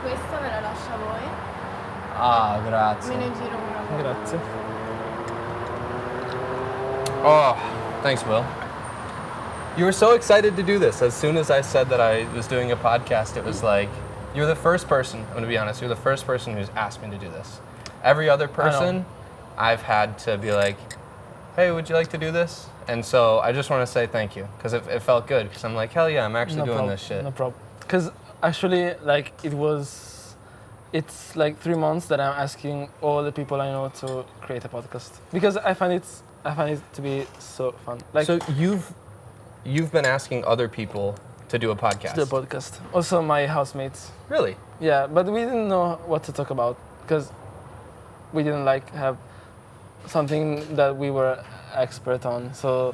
questa ve la lascio a voi. Ah, grazie. Me ne giro una. Grazie. Oh, thanks, Will. You were so excited to do this. As soon as I said that I was doing a podcast, it was like, you're the first person, I'm gonna be honest, you're the first person who's asked me to do this. Every other person, I've had to be like, hey, would you like to do this? And so I just want to say thank you, because it felt good, because I'm like, hell yeah, I'm actually doing this shit. No problem. Because actually, like, it's like 3 months that I'm asking all the people I know to create a podcast. Because I find it to be so fun. Like, so you've been asking other people to do a podcast? To do a podcast. Also my housemates. Really? Yeah, but we didn't know what to talk about, because we didn't like have something that we were expert on, so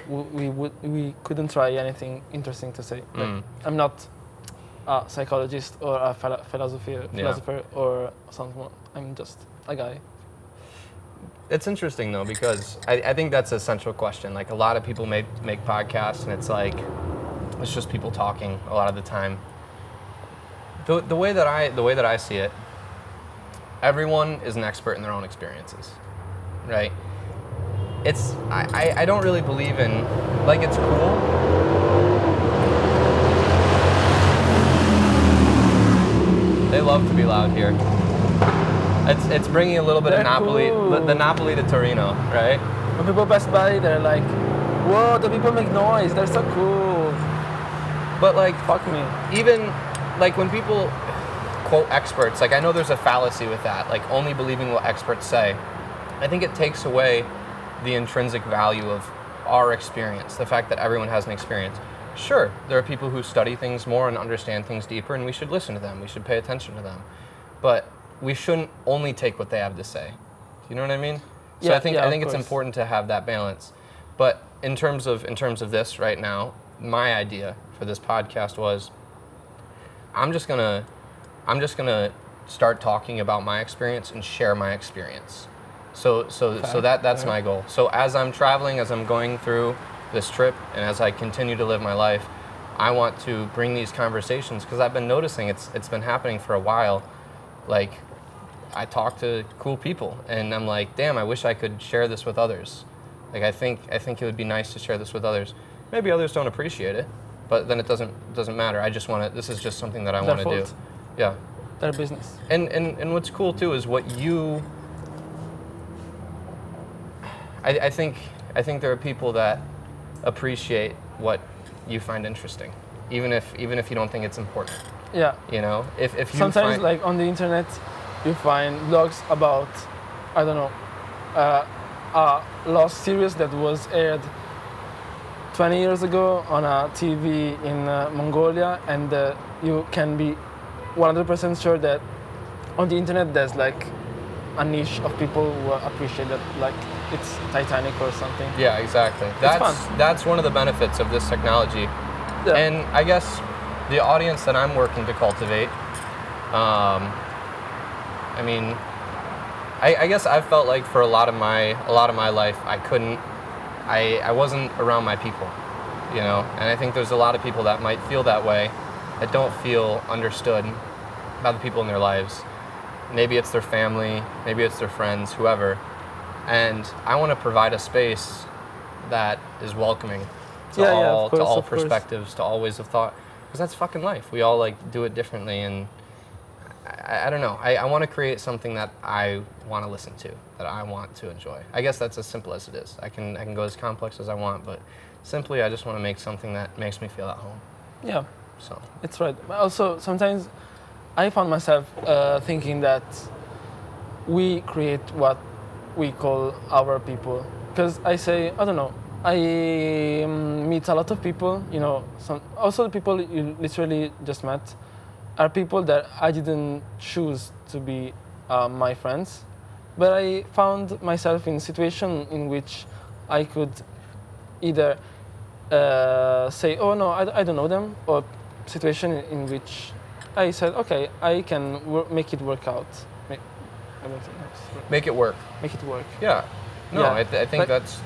we couldn't try anything interesting to say. Like, I'm not a psychologist or a philosopher or something. I'm just a guy. It's interesting though, because I think that's a central question. Like, a lot of people make podcasts and it's like, it's just people talking a lot of the time. The way that I see it, everyone is an expert in their own experiences, right? I don't really believe in, like, it's cool. They love to be loud here. It's bringing a little bit of Napoli, cool. the Napoli to Torino, right? When people pass by, they're like, whoa, the people make noise, they're so cool. But like, fuck me. Even like when people quote experts, like, I know there's a fallacy with that, like only believing what experts say. I think it takes away the intrinsic value of our experience, the fact that everyone has an experience. Sure, there are people who study things more and understand things deeper, and we should listen to them, we should pay attention to them. But we shouldn't only take what they have to say. Do you know what I mean? So Yeah, I think it's course. important to have that balance. But in terms of this right now, my idea for this podcast was, I'm just gonna start talking about my experience and share my experience. So that's my goal. So as I'm traveling, as I'm going through this trip, and as I continue to live my life, I want to bring these conversations, because I've been noticing it's been happening for a while. Like, I talk to cool people, and I'm like, damn, I wish I could share this with others. Like, I think it would be nice to share this with others. Maybe others don't appreciate it, but then it doesn't matter. I just want to. This is just something that I want to do. Yeah. Their business. And what's cool too is what you. I think there are people that appreciate what you find interesting, even if you don't think it's important. Yeah. You know, if you sometimes like on the internet, you find blogs about, I don't know, a lost series that was aired 20 years ago on a TV in Mongolia, and you can be 100% sure that on the internet there's like a niche of people who appreciate that, like it's Titanic or something. Yeah, exactly. That's one of the benefits of this technology. Yeah. And I guess the audience that I'm working to cultivate, I mean, I guess I felt like for a lot of my life, I wasn't around my people, you know. And I think there's a lot of people that might feel that way, that don't feel understood by the people in their lives. Maybe it's their family, maybe it's their friends, whoever. And I want to provide a space that is welcoming to all perspectives, to all ways of thought, because that's fucking life. We all like do it differently, and I don't know. I want to create something that I want to listen to, that I want to enjoy. I guess that's as simple as it is. I can go as complex as I want, but simply I just want to make something that makes me feel at home. Yeah. So it's right. But also sometimes I found myself thinking that we create what we call our people. Because I say, I don't know, I meet a lot of people, you know, also the people you literally just met are people that I didn't choose to be my friends, but I found myself in a situation in which I could either say, oh no, I don't know them, or situation in which I said, okay, I can make it work out. Make it work. Make it work. Yeah. No, yeah. I think that's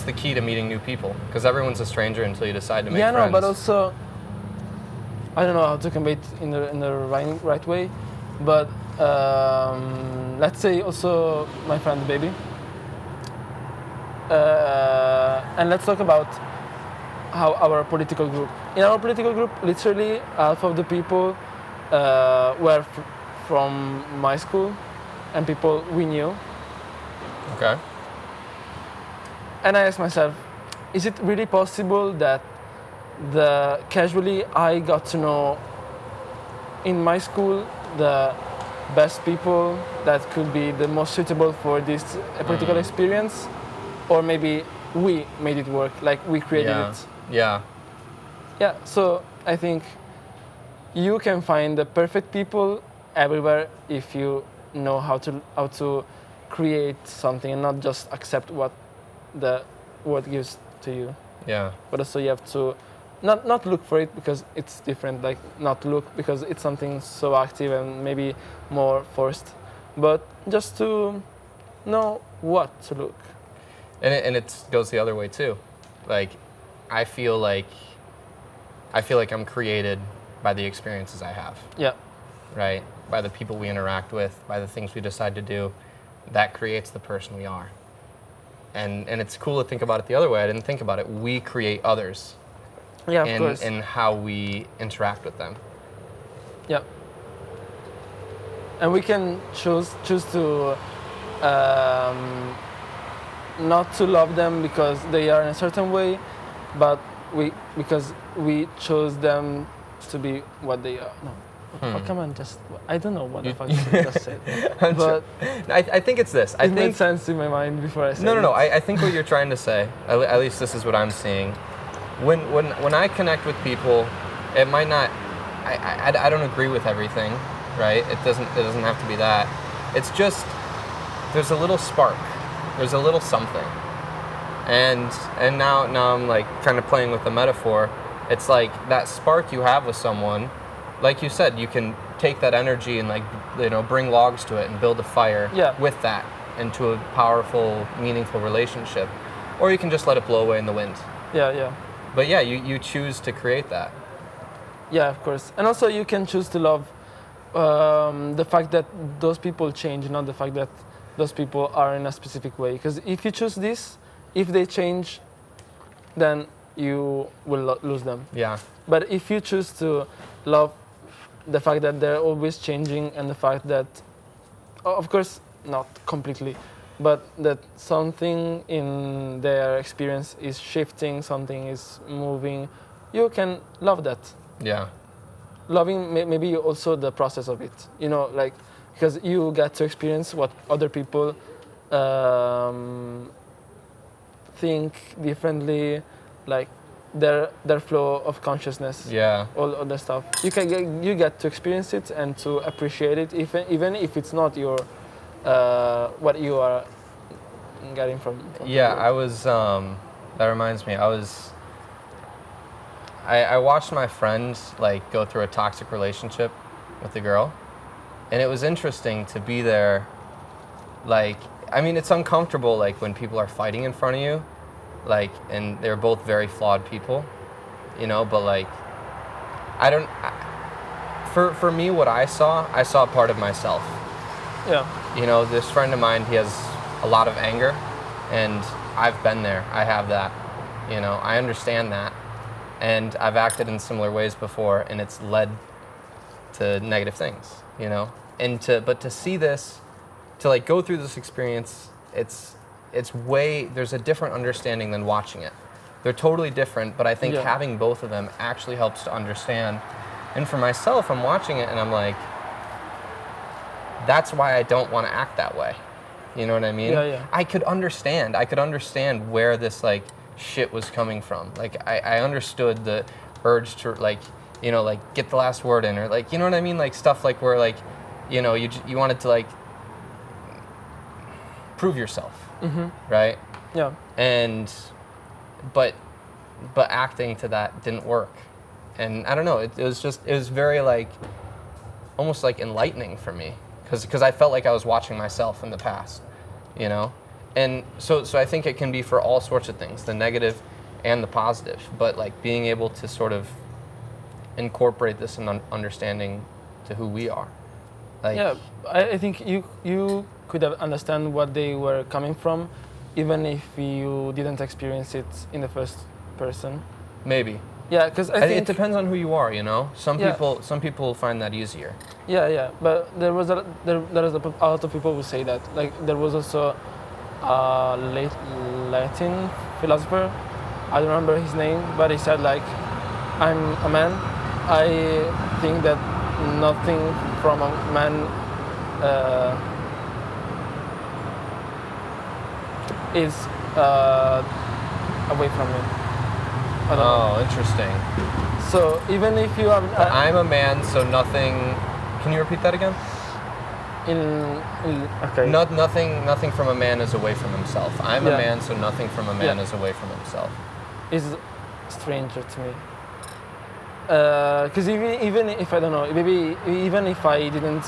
the key to meeting new people, because everyone's a stranger until you decide to make friends. Yeah, no, but also I don't know how to convey it in the right way, but let's say also my friend baby, and let's talk about how our political group. In our political group, literally half of the people were from my school, and people we knew. Okay. And I asked myself, is it really possible that casually I got to know in my school the best people that could be the most suitable for this political experience, or maybe we made it work, like we created it. Yeah. Yeah, so I think you can find the perfect people everywhere if you know how to create something and not just accept what the world gives to you. Yeah. But also you have to not look for it because it's different, like not look because it's something so active and maybe more forced, but just to know what to look. And it goes the other way too. Like, I feel like I'm created by the experiences I have. Yeah. Right? By the people we interact with, by the things we decide to do. That creates the person we are. And it's cool to think about it the other way. I didn't think about it. We create others. Yeah, of course. In how we interact with them. Yeah. And we can choose to not to love them because they are in a certain way, but because we chose them to be what they are. No. Oh, come on, I don't know what the fuck you just said. But I think it's this. It made sense in my mind before I said it. No. I think what you're trying to say, at least this is what I'm seeing. When I connect with people, it might not. I don't agree with everything, right? It doesn't have to be that. It's just there's a little spark. There's a little something. And now I'm like kind of playing with the metaphor. It's like that spark you have with someone. Like you said, you can take that energy and like bring logs to it and build a fire with that into a powerful, meaningful relationship, or you can just let it blow away in the wind. Yeah. But yeah, you choose to create that. Yeah, of course. And also you can choose to love the fact that those people change, not the fact that those people are in a specific way. Because if you choose this, if they change, then you will lose them. Yeah. But if you choose to love the fact that they're always changing and the fact that, of course, not completely, but that something in their experience is shifting, something is moving, you can love that. Yeah. Loving maybe also the process of it, like, because you get to experience what other people think differently, like their flow of consciousness. Yeah. All other stuff. You get to experience it and to appreciate it, even if it's not your what you are getting from yeah, I was. That reminds me. I watched my friends like go through a toxic relationship with a girl, and it was interesting to be there. Like, I mean, it's uncomfortable like when people are fighting in front of you, like, and they're both very flawed people, but like, for me, what I saw part of myself. Yeah. This friend of mine, he has a lot of anger, and I've been there. I have that. I understand that, and I've acted in similar ways before, and it's led to negative things. But to see this, to like go through this experience, there's a different understanding than watching it. They're totally different, but I think having both of them actually helps to understand. And for myself, I'm watching it and I'm like, that's why I don't want to act that way. You know what I mean? Yeah. I could understand where this like shit was coming from. Like I understood the urge to like get the last word in, or like, you know what I mean? Like stuff like where like, you wanted to like prove yourself, right? Yeah. But acting to that didn't work, and I don't know. It was very like almost like enlightening for me because I felt like I was watching myself in the past, and so I think it can be for all sorts of things, the negative and the positive. But like being able to sort of incorporate this understanding to who we are. Like, Yeah, I think you could have understand what they were coming from, even if you didn't experience it in the first person. maybe. Yeah, because I think It depends on who you are, you know. Yeah. Some people find that easier. Yeah, but there is a lot of people who say that. Like there was also a late Latin philosopher. I don't remember his name, but he said like, "I'm a man. I think that nothing from a man is away from me." I don't know. Oh, interesting. So even if you have I'm a man, so nothing. Can you repeat that again? okay. Nothing from a man is away from himself. I'm a Yeah. man, so nothing from a man Yeah. is away from himself. Is stranger to me. Because even if I don't know, maybe even if I didn't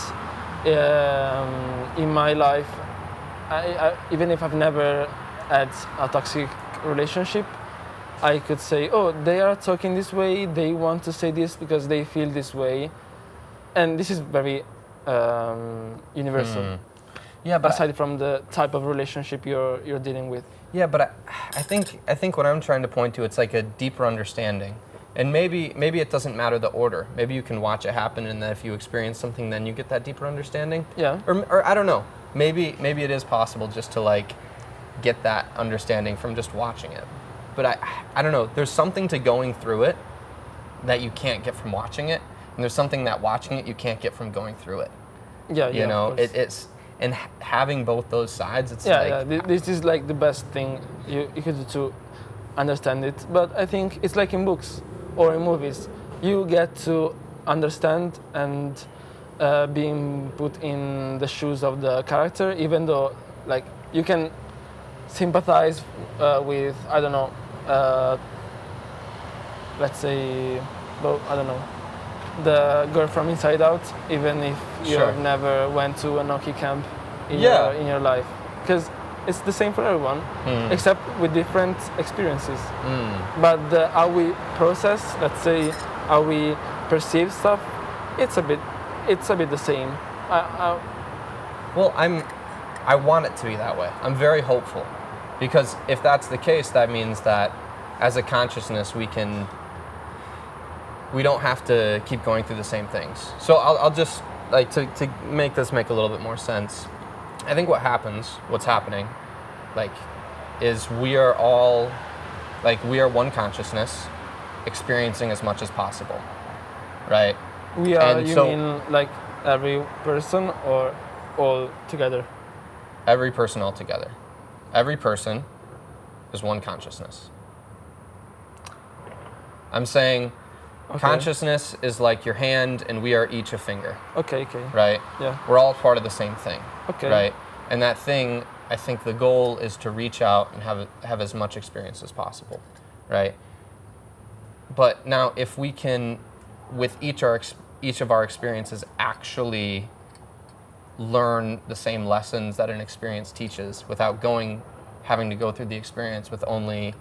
in my life, even if I've never had a toxic relationship, I could say, oh, they are talking this way. They want to say this because they feel this way, and this is very universal. Yeah, but Aside from the type of relationship you're dealing with. yeah, but I think what I'm trying to point to, it's like a deeper understanding. And maybe it doesn't matter the order. Maybe you can watch it happen, and then if you experience something, then you get that deeper understanding. Yeah. Or I don't know. Maybe it is possible just to like get that understanding from just watching it. But I don't know. There's something to going through it that you can't get from watching it, and there's something that watching it you can't get from going through it. Yeah. You know, of course. it's and having both those sides, it's Yeah, like yeah. This is like the best thing you could do to understand it. But I think it's like in books or in movies. You get to understand and being put in the shoes of the character, even though like you can sympathize with, I don't know, let's say, well, I don't know, the girl from Inside Out, even if you Sure. have never went to an hockey camp Yeah. in your life, because it's the same for everyone, except with different experiences. But how we process, let's say, how we perceive stuff, it's a bit the same. Well, I want it to be that way. I'm very hopeful, because if that's the case, that means that as a consciousness we don't have to keep going through the same things. So I'll just like to make this make a little bit more sense. I think what's happening, like, is we are one consciousness experiencing as much as possible, right? We are, And you so- mean like every person or all together? Every person altogether. Every person is one consciousness. I'm saying consciousness is like your hand and we are each a finger, Okay. right? Yeah. We're all part of the same thing, Okay. right? And that thing, I think the goal is to reach out and have as much experience as possible, right? But now if we can, with each of our experiences, actually learn the same lessons that an experience teaches without having to go through the experience with only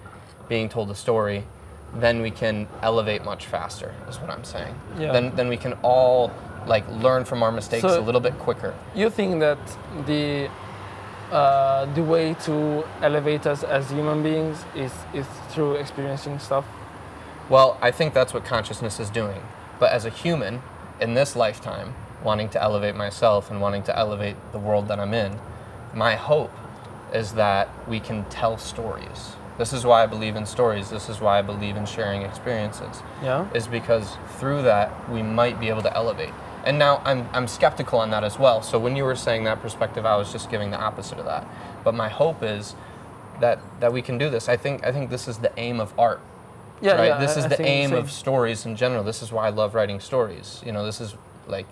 being told a story, then we can elevate much faster, is what I'm saying. Yeah. Then we can all like learn from our mistakes So- a little bit quicker. You think that the way to elevate us as human beings is through experiencing stuff? Well, I think that's what consciousness is doing. But as a human, in this lifetime, wanting to elevate myself and wanting to elevate the world that I'm in, my hope is that we can tell stories. This is why I believe in stories. This is why I believe in sharing experiences. Yeah. Is because through that, we might be able to elevate. And now I'm skeptical on that as well. So when you were saying that perspective, I was just giving the opposite of that. But my hope is that we can do this. I think this is the aim of art. Yeah. Right? Yeah. This is I the think aim same. of stories in general. This is why I love writing stories. You know, this is like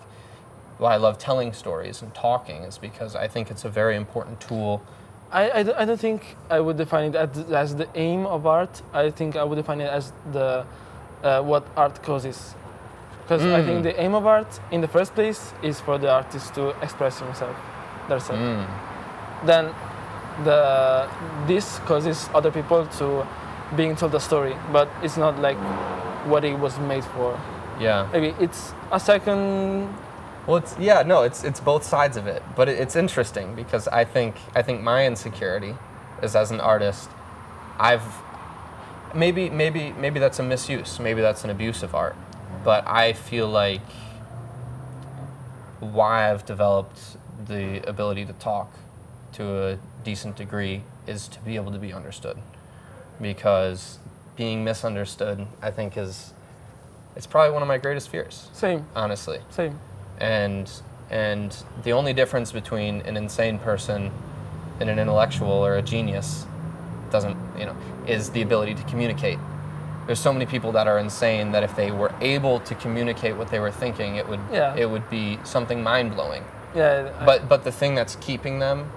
why I love telling stories and talking, is because I think it's a very important tool. I don't think I would define it as the aim of art. I think I would define it as the what art causes. Because I think the aim of art, in the first place, is for the artist to express himself, themselves. Then this causes other people to being told a story, but it's not like what it was made for. Yeah. Maybe it's a second. Well, it's both sides of it, but it's interesting because I think my insecurity is as an artist, I've maybe that's a misuse, maybe that's an abuse of art, but I feel like why I've developed the ability to talk to a decent degree is to be able to be understood, because being misunderstood, I think, it's probably one of my greatest fears. Same. Honestly. Same. And the only difference between an insane person and an intellectual or a genius is the ability to communicate. There's so many people that are insane that if they were able to communicate what they were thinking, it would be something mind-blowing. Yeah. But the thing that's keeping them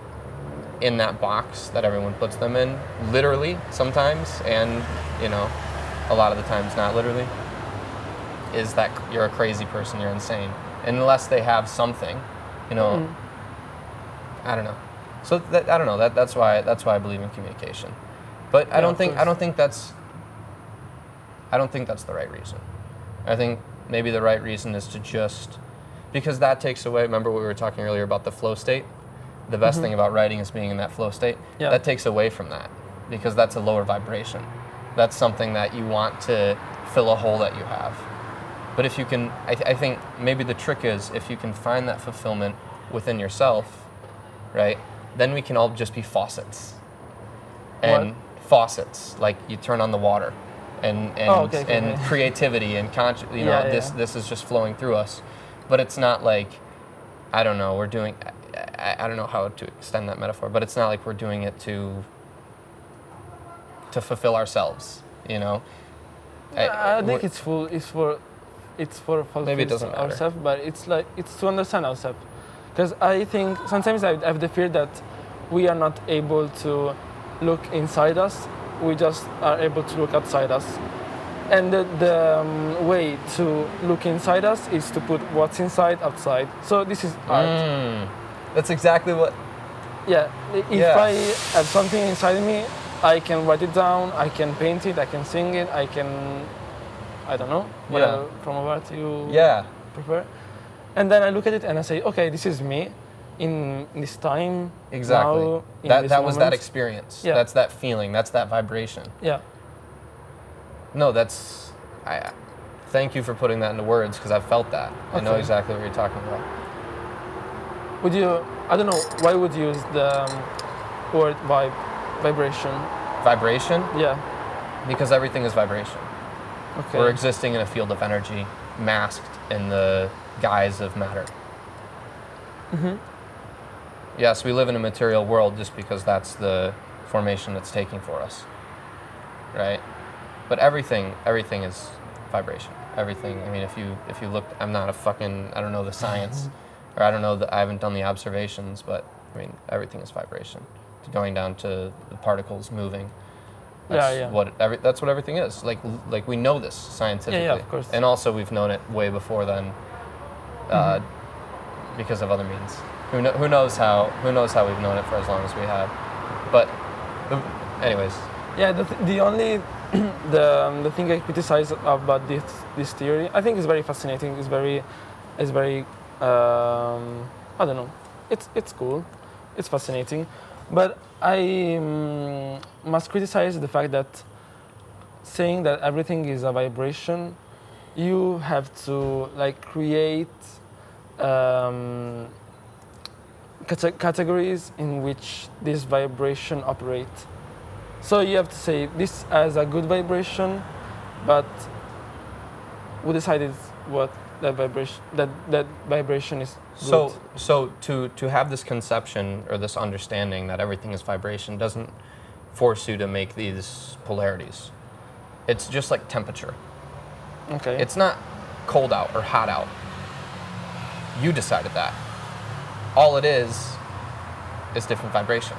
in that box that everyone puts them in, literally sometimes, and a lot of the times not literally, is that you're a crazy person, you're insane. And unless they have something, I don't know. So I don't know. That's why I believe in communication. But I don't think that's the right reason. I think maybe the right reason is to just, because that takes away. Remember what we were talking earlier about the flow state. The best thing about writing is being in that flow state. Yeah. That takes away from that, because that's a lower vibration. That's something that you want to fill a hole that you have. But if you can, I think maybe the trick is if you can find that fulfillment within yourself, right? Then we can all just be faucets. And faucets, like you turn on the water, and creativity and this is just flowing through us. But it's not like, I don't know, I don't know how to extend that metaphor, but it's not like we're doing it to fulfill ourselves, I think it's for maybe it doesn't matter. ourselves, but it's to understand ourselves. Because I think sometimes I have the fear that we are not able to look inside us. We just are able to look outside us. And the way to look inside us is to put what's inside outside. So this is art. That's exactly what. Yeah. If I have something inside me, I can write it down. I can paint it. I can sing it. I can. I don't know. Whatever form of art you prefer. And then I look at it and I say, okay, this is me in this time. Exactly. Now, that was that experience. Yeah. That's that feeling. That's that vibration. Yeah. No, I thank you for putting that into words, because I've felt that. Okay. I know exactly what you're talking about. Would you, I don't know, why would you use the word vibration? Vibration? Yeah. Because everything is vibration. Okay. We're existing in a field of energy, masked in the guise of matter. Mm-hmm. Yes, we live in a material world just because that's the formation that's taking for us, right? But everything is vibration. Everything. I mean, if you look, I'm not I don't know the science, or I don't know I haven't done the observations, but I mean, everything is vibration. Going down to the particles moving. That's that's what everything is. Like we know this scientifically. Yeah, of course. And also we've known it way before then, because of other means. Who knows how we've known it for as long as we have. But anyways. Yeah, the only the thing I criticize about this theory, I think is very fascinating. It's very I don't know. It's cool. It's fascinating. But I must criticize the fact that saying that everything is a vibration, you have to create categories in which this vibration operates. So you have to say this as a good vibration, but we decided what that vibration is good. So to have this conception or this understanding that everything is vibration doesn't force you to make these polarities. It's just like temperature. Okay. It's not cold out or hot out. You decided that. All it is different vibration.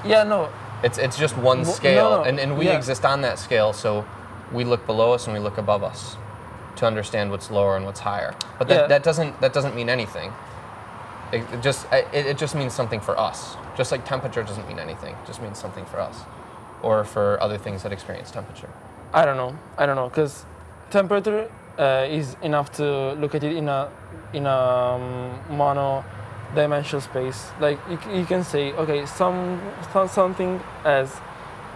Yeah, no. It's just one scale, no. and we exist on that scale, so we look below us and we look above us to understand what's lower and what's higher. But that doesn't mean anything. It just means something for us. Just like temperature doesn't mean anything. It just means something for us, or for other things that experience temperature. I don't know, because temperature is enough to look at it in a mono-dimensional space. Like you can say, okay, something has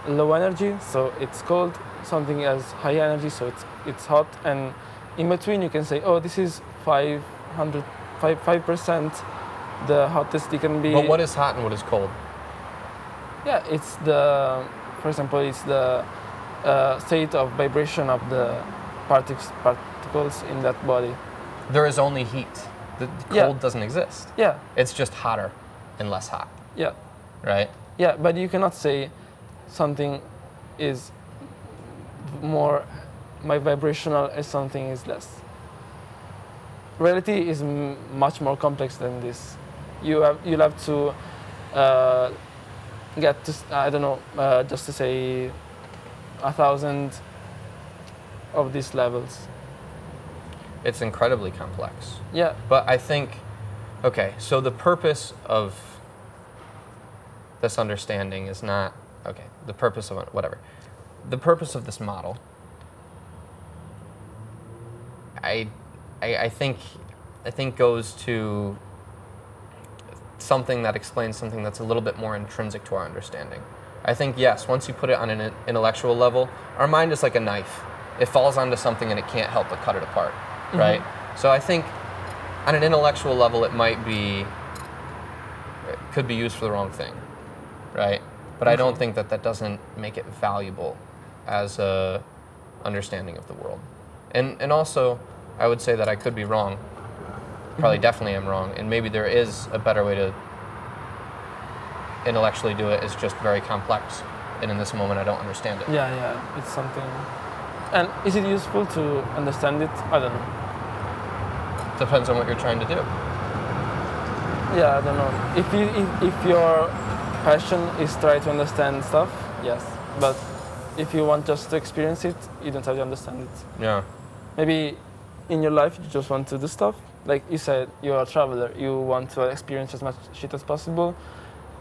low energy, so it's cold. Something has high energy, so it's hot. And in between, you can say, oh, this is 5% the hottest it can be. But what is hot and what is cold? Yeah, for example, it's the state of vibration of the particles in that body. There is only heat. The cold doesn't exist. Yeah, It's just hotter and less hot, yeah, right? yeah. But you cannot say something is more vibrational and something is less. Reality is much more complex than this. You'll have to get to I don't know, just to say 1,000 of these levels. It's incredibly complex. Yeah. But I think, okay, so the purpose of this understanding is not, okay, the purpose of whatever. The purpose of this model, I think goes to something that explains something that's a little bit more intrinsic to our understanding. I think, yes, once you put it on an intellectual level, our mind is like a knife. It falls onto something and it can't help but cut it apart, right? So I think on an intellectual level, it could be used for the wrong thing, right? But I don't think that doesn't make it valuable as a understanding of the world. And also, I would say that I could be wrong. Probably definitely am wrong. And maybe there is a better way to intellectually do it. It's just very complex. And in this moment, I don't understand it. Yeah, it's something. And is it useful to understand it? I don't know. Depends on what you're trying to do. Yeah, I don't know. If your passion is try to understand stuff, yes. But if you want just to experience it, you don't have to understand it. Yeah. Maybe in your life you just want to do stuff. Like you said, you're a traveler. You want to experience as much shit as possible.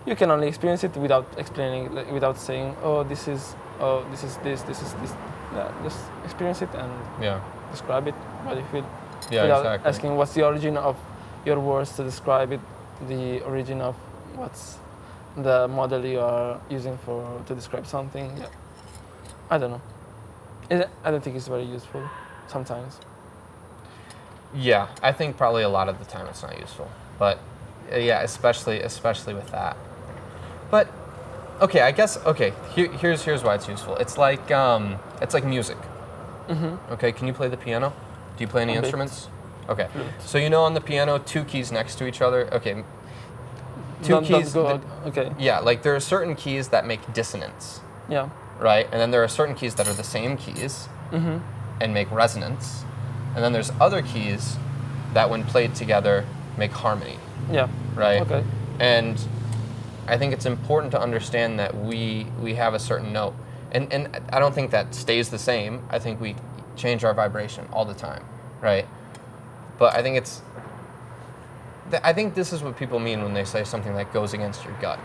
You can only experience it without explaining, like, without saying, oh, this is this. Yeah, just experience it and describe it what you feel. Yeah, without exactly. asking what's the origin of your words to describe it, the origin of what's the model you are using to describe something. Yeah. I don't know. I don't think it's very useful sometimes. Yeah, I think probably a lot of the time it's not useful. But yeah, especially with that. But okay, I guess here's why it's useful. It's like music. Okay, can you play the piano? Do you play any instruments? Okay. So you know on the piano, two keys next to each other. Okay. Okay. Yeah, like there are certain keys that make dissonance. Yeah. Right? And then there are certain keys that are the same keys and make resonance. And then there's other keys that when played together make harmony. Yeah. Right? Okay. And I think it's important to understand that we have a certain note. And I don't think that stays the same. I think we change our vibration all the time, right? But I think this is what people mean when they say something that goes against your gut.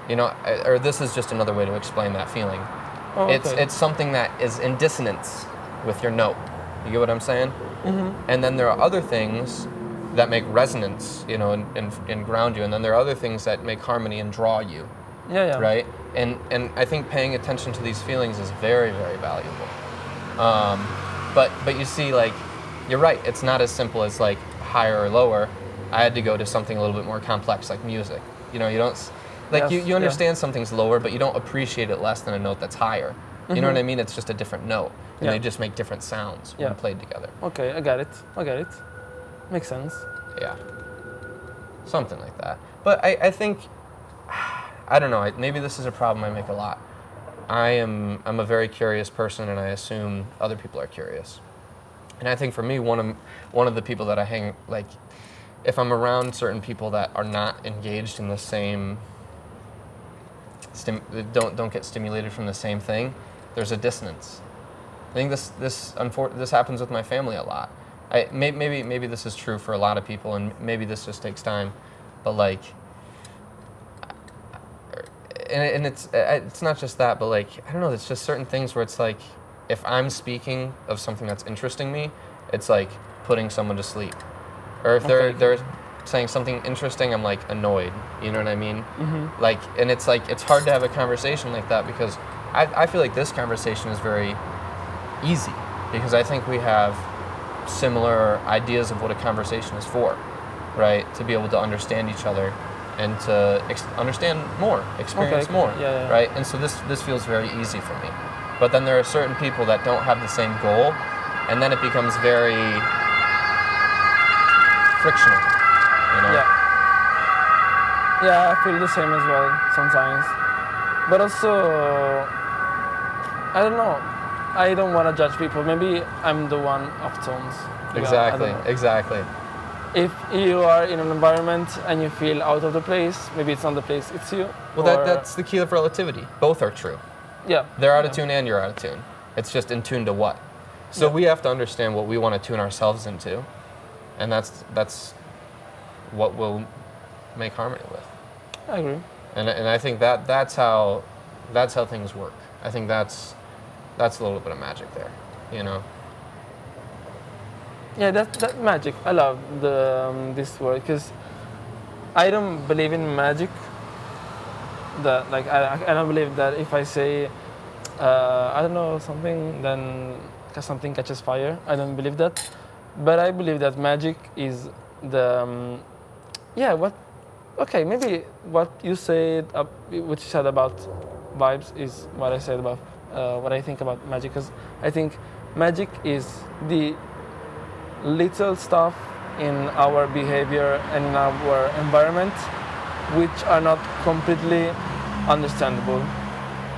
You know, or this is just another way to explain that feeling. Oh, okay. It's something that is in dissonance with your note. You get what I'm saying? And then there are other things that make resonance, you know, and ground you. And then there are other things that make harmony and draw you. Yeah. Right? And I think paying attention to these feelings is very, very valuable. But you see, like, you're right. It's not as simple as like higher or lower. I had to go to something a little bit more complex, like music. You know, you don't like you understand something's lower, but you don't appreciate it less than a note that's higher. You know what I mean? It's just a different note, and they just make different sounds when played together. Okay, I get it. Makes sense. Yeah, something like that. But I think, I don't know. Maybe this is a problem I make a lot. I'm a very curious person, and I assume other people are curious. And I think for me, one of the people that I hang, like, if I'm around certain people that are not engaged in the same, don't get stimulated from the same thing, there's a dissonance. I think this happens with my family a lot. Maybe this is true for a lot of people, and maybe this just takes time, but like, and it's not just that, but like, I don't know, it's just certain things where it's like, if I'm speaking of something that's interesting me, it's like putting someone to sleep. Or if Okay. they're saying something interesting, I'm like annoyed. You know what I mean? Mm-hmm. Like, and it's like it's hard to have a conversation like that because I feel like this conversation is very easy because I think we have similar ideas of what a conversation is for, right? To be able to understand each other and to understand more, experience Okay. more, Yeah. right? And so this feels very easy for me. But then there are certain people that don't have the same goal, and then it becomes very frictional, you know? Yeah. Yeah, I feel the same as well sometimes. But also, I don't know. I don't want to judge people. Maybe I'm the one off tones. Yeah, Exactly, I don't know. exactly. If you are in an environment and you feel out of the place, maybe it's not the place, it's you. Well, that's the key of relativity. Both are true. Yeah. They're out yeah. of tune and you're out of tune. It's just in tune to what. So Yeah. we have to understand what we want to tune ourselves into, and that's what we'll make harmony with. I agree. And I think that's how things work. I think that's a little bit of magic there, you know. Yeah, that magic. I love this word because I don't believe in magic. That like I don't believe that if I say I don't know something, then something catches fire. I don't believe that, but I believe that magic is the yeah what okay maybe what you said what you said about vibes is what I said about what I think about magic because I think magic is the little stuff in our behavior and in our environment which are not completely understandable.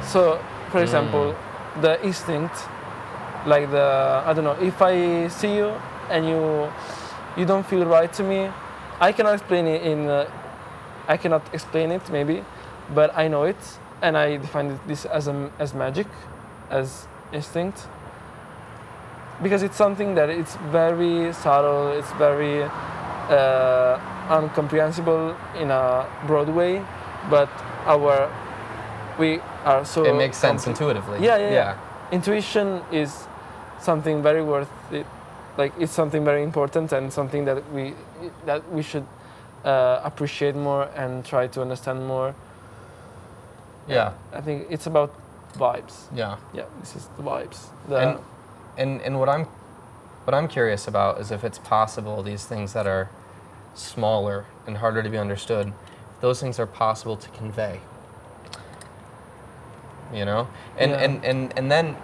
So, for example, the instinct, like I don't know, if I see you and you don't feel right to me, I cannot explain it I cannot explain it maybe, but I know it and I define this as magic, as instinct. Because it's something that it's very subtle, it's very incomprehensible in a broad way, but we are so. It makes sense intuitively. Yeah. Intuition is something very worth it. Like it's something very important and something that we should appreciate more and try to understand more. Yeah. I think it's about vibes. Yeah. Yeah, this is the vibes. And what I'm curious about is if it's possible these things that are smaller and harder to be understood, those things are possible to convey. You know? And then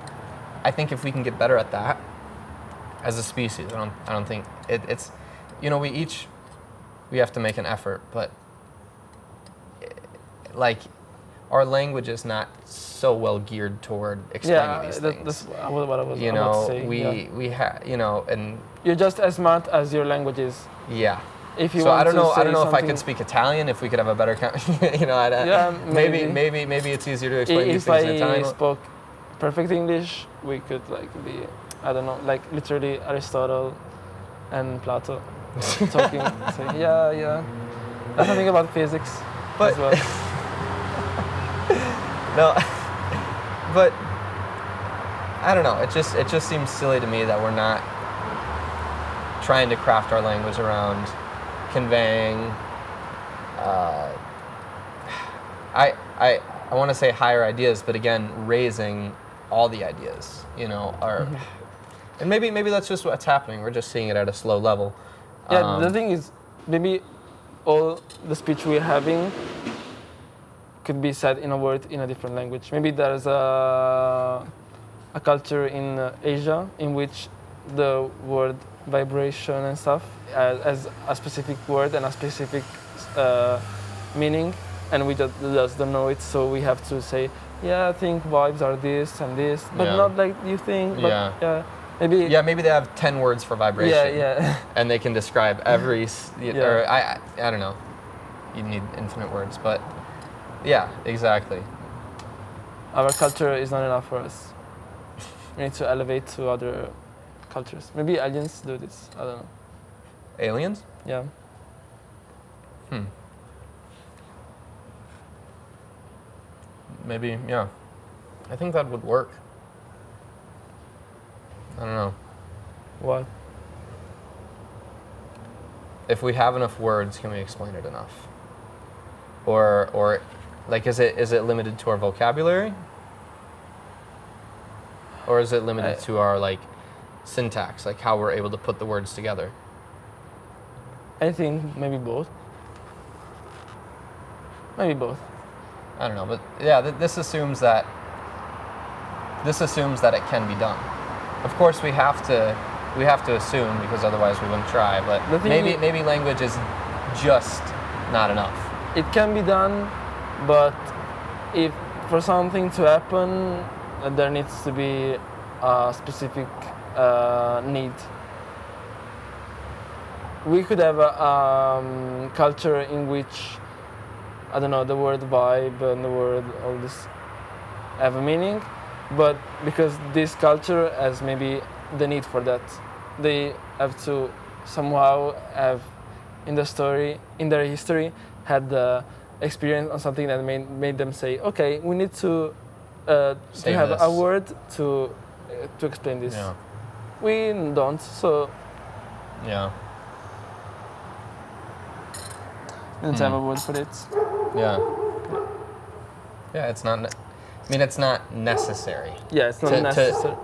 I think if we can get better at that as a species, I don't think it's you know, we have to make an effort, but like our language is not so well geared toward explaining these things. That's what I was you about know, to say. we have, you know, and You're just as smart as your language is. yeah. If you So want I don't know. to I don't know say if I something- could speak Italian. If we could have a better, you know, maybe it's easier to explain these If things in I Italian. spoke perfect English, we could like be, I don't know, like literally Aristotle and Plato talking. Saying, yeah. That's something about physics But- as well. No, but I don't know. It just seems silly to me that we're not trying to craft our language around conveying. I want to say higher ideas, but again, raising all the ideas. You know, and maybe that's just what's happening. We're just seeing it at a slow level. Yeah, the thing is, maybe all the speech we're having could be said in a word in a different language. Maybe there's a culture in Asia in which the word vibration and stuff as a specific word and a specific meaning, and we just don't know it, so we have to say, yeah, I think vibes are this and this, but not like you think, but maybe they have 10 words for vibration. Yeah. And they can describe every, or I don't know, you need infinite words, but yeah, exactly. Our culture is not enough for us. We need to elevate to other cultures. Maybe aliens do this, I don't know. Aliens? Yeah. Maybe, yeah. I think that would work. I don't know. What? if we have enough words, can we explain it enough? Or like, is it limited to our vocabulary? Or is it limited to our, like, syntax, like how we're able to put the words together? I think maybe both. Maybe both. I don't know, but yeah, this assumes that it can be done. Of course, we have to assume, because otherwise we wouldn't try. But maybe language is just not enough. It can be done, but if for something to happen, there needs to be a specific need. We could have a culture in which, I don't know, the word vibe and the word all this have a meaning, but because this culture has maybe the need for that, they have to somehow have in their history, had the experience on something that made them say, okay, we need to have this. a word to explain this. Yeah. We don't, so Yeah. we don't have a word for it. Yeah. Yeah, it's not. It's not necessary. Yeah, it's not necessary.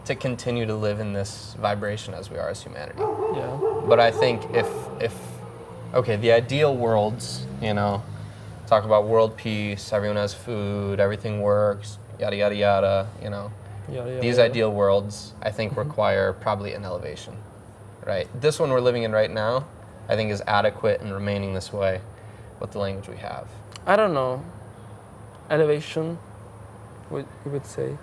To continue to live in this vibration as we are as humanity. Yeah. But I think if okay, the ideal worlds, talk about world peace, everyone has food, everything works, yada yada yada, These ideal worlds, I think, require probably an elevation, right? This one we're living in right now, I think, is adequate in remaining this way with the language we have. I don't know. Elevation, what you would say?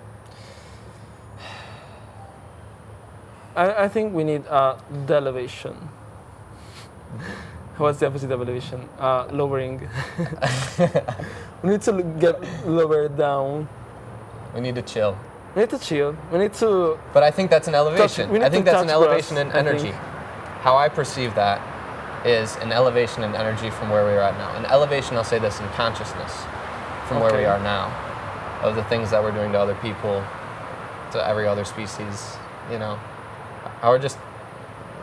I think we need delevation. What's the opposite of elevation? Lowering. We need to get lower down. We need to chill. We need to chill. We need to. But I think that's an elevation. I think that's an elevation in energy. How I perceive that is an elevation in energy from where we are at now. An elevation, I'll say this, in consciousness from where we are now, of the things that we're doing to other people, to every other species, How we're just,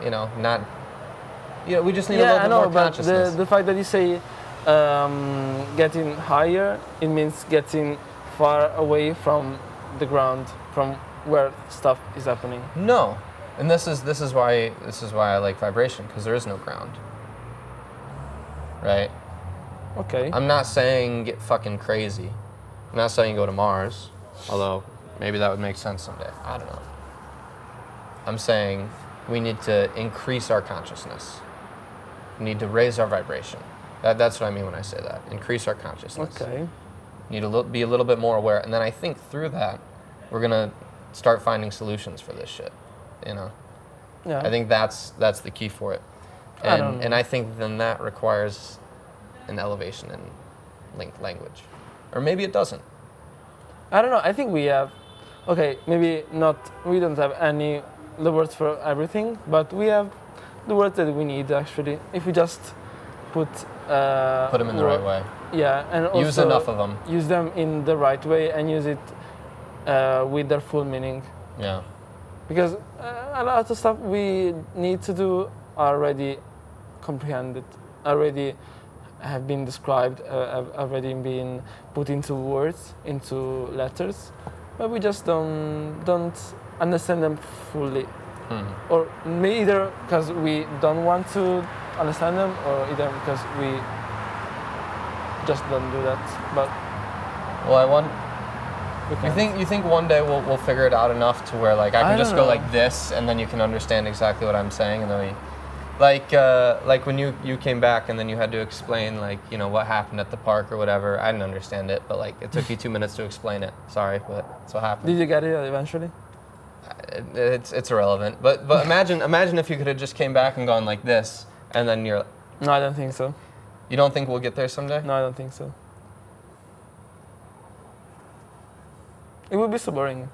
not. We just need a little bit more consciousness. But the fact that you say getting higher, it means getting far away from the ground, from where stuff is happening. No, and this is why I like vibration, because there is no ground. Right? Okay. I'm not saying get fucking crazy. I'm not saying go to Mars, although maybe that would make sense someday. I don't know. I'm saying we need to increase our consciousness. We need to raise our vibration. That's what I mean when I say that. Increase our consciousness. Okay. Need to be a little bit more aware, and then I think through that, we're gonna start finding solutions for this shit. Yeah. I think that's the key for it, and I think then that requires an elevation in language, or maybe it doesn't. I don't know. I think we have. Okay, maybe not. We don't have the words for everything, but we have the words that we need actually. If we just put them in the right way. Yeah, and also use enough of them. Use them in the right way and use it with their full meaning. Yeah. Because a lot of stuff we need to do are already comprehended, already have been described, have already been put into words, into letters, but we just don't understand them fully. Or either because we don't want to understand them, or either because we just don't do that. But you think one day we'll figure it out enough to where, like, I can just go like this, and then you can understand exactly what I'm saying, and then like when you came back and then you had to explain, like, what happened at the park or whatever. I didn't understand it, but like it took you 2 minutes to explain it. Sorry, but that's what happened. Did you get it eventually? It's irrelevant. But imagine if you could have just came back and gone like this, and then you're. No, I don't think so. You don't think we'll get there someday? No, I don't think so. It would be so boring.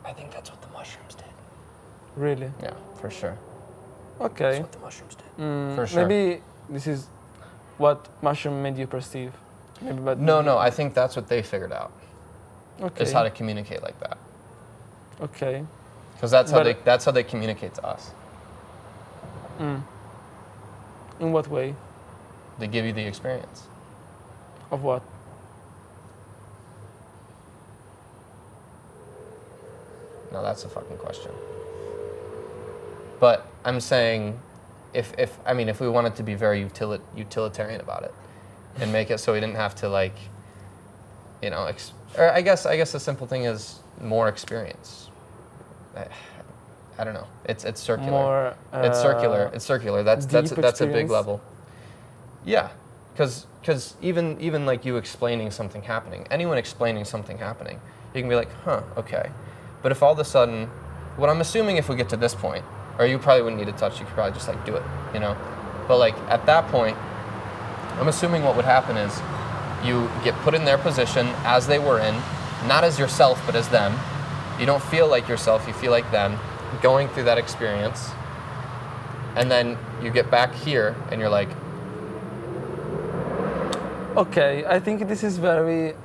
I think that's what the mushrooms did. Really? Yeah, for sure. Okay. That's what the mushrooms did. For sure. Maybe this is what mushroom made you perceive. Maybe, but no, I think that's what they figured out. Okay. Is how to communicate like that. Okay. Because that's how they communicate to us. In what way? They give you the experience. Of what? No, that's a fucking question. But I'm saying, if we wanted to be very utilitarian about it, and make it so we didn't have to like, you know, or I guess the simple thing is more experience. I don't know. It's circular. More, it's circular. It's circular. That's a big experience? level. Yeah, because even like you explaining something happening, anyone explaining something happening, you can be like, huh, okay. But if all of a sudden, what I'm assuming if we get to this point, or you probably wouldn't need to touch, you could probably just like do it, you know? But like at that point, I'm assuming what would happen is you get put in their position as they were in, not as yourself, but as them. You don't feel like yourself, you feel like them, going through that experience. And then you get back here and you're like, okay, I think this is very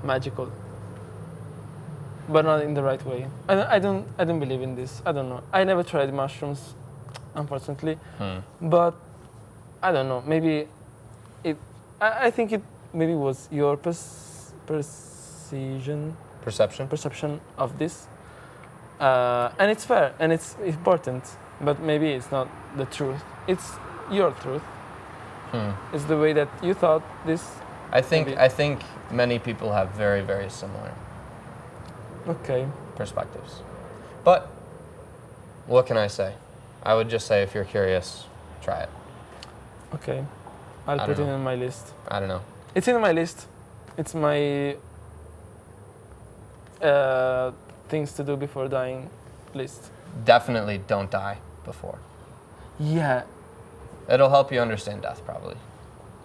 magical, but not in the right way. I don't believe in this. I don't know. I never tried mushrooms, unfortunately. But I don't know. Maybe it. I think it maybe was your perception of this, and it's fair and it's important. But maybe it's not the truth. It's your truth. It's the way that you thought this. I think many people have very, very similar perspectives. But what can I say? I would just say if you're curious, try it. Okay. I'll put it in my list. I don't know. It's in my list. It's my things to do before dying list. Definitely don't die before. Yeah. It'll help you understand death, probably.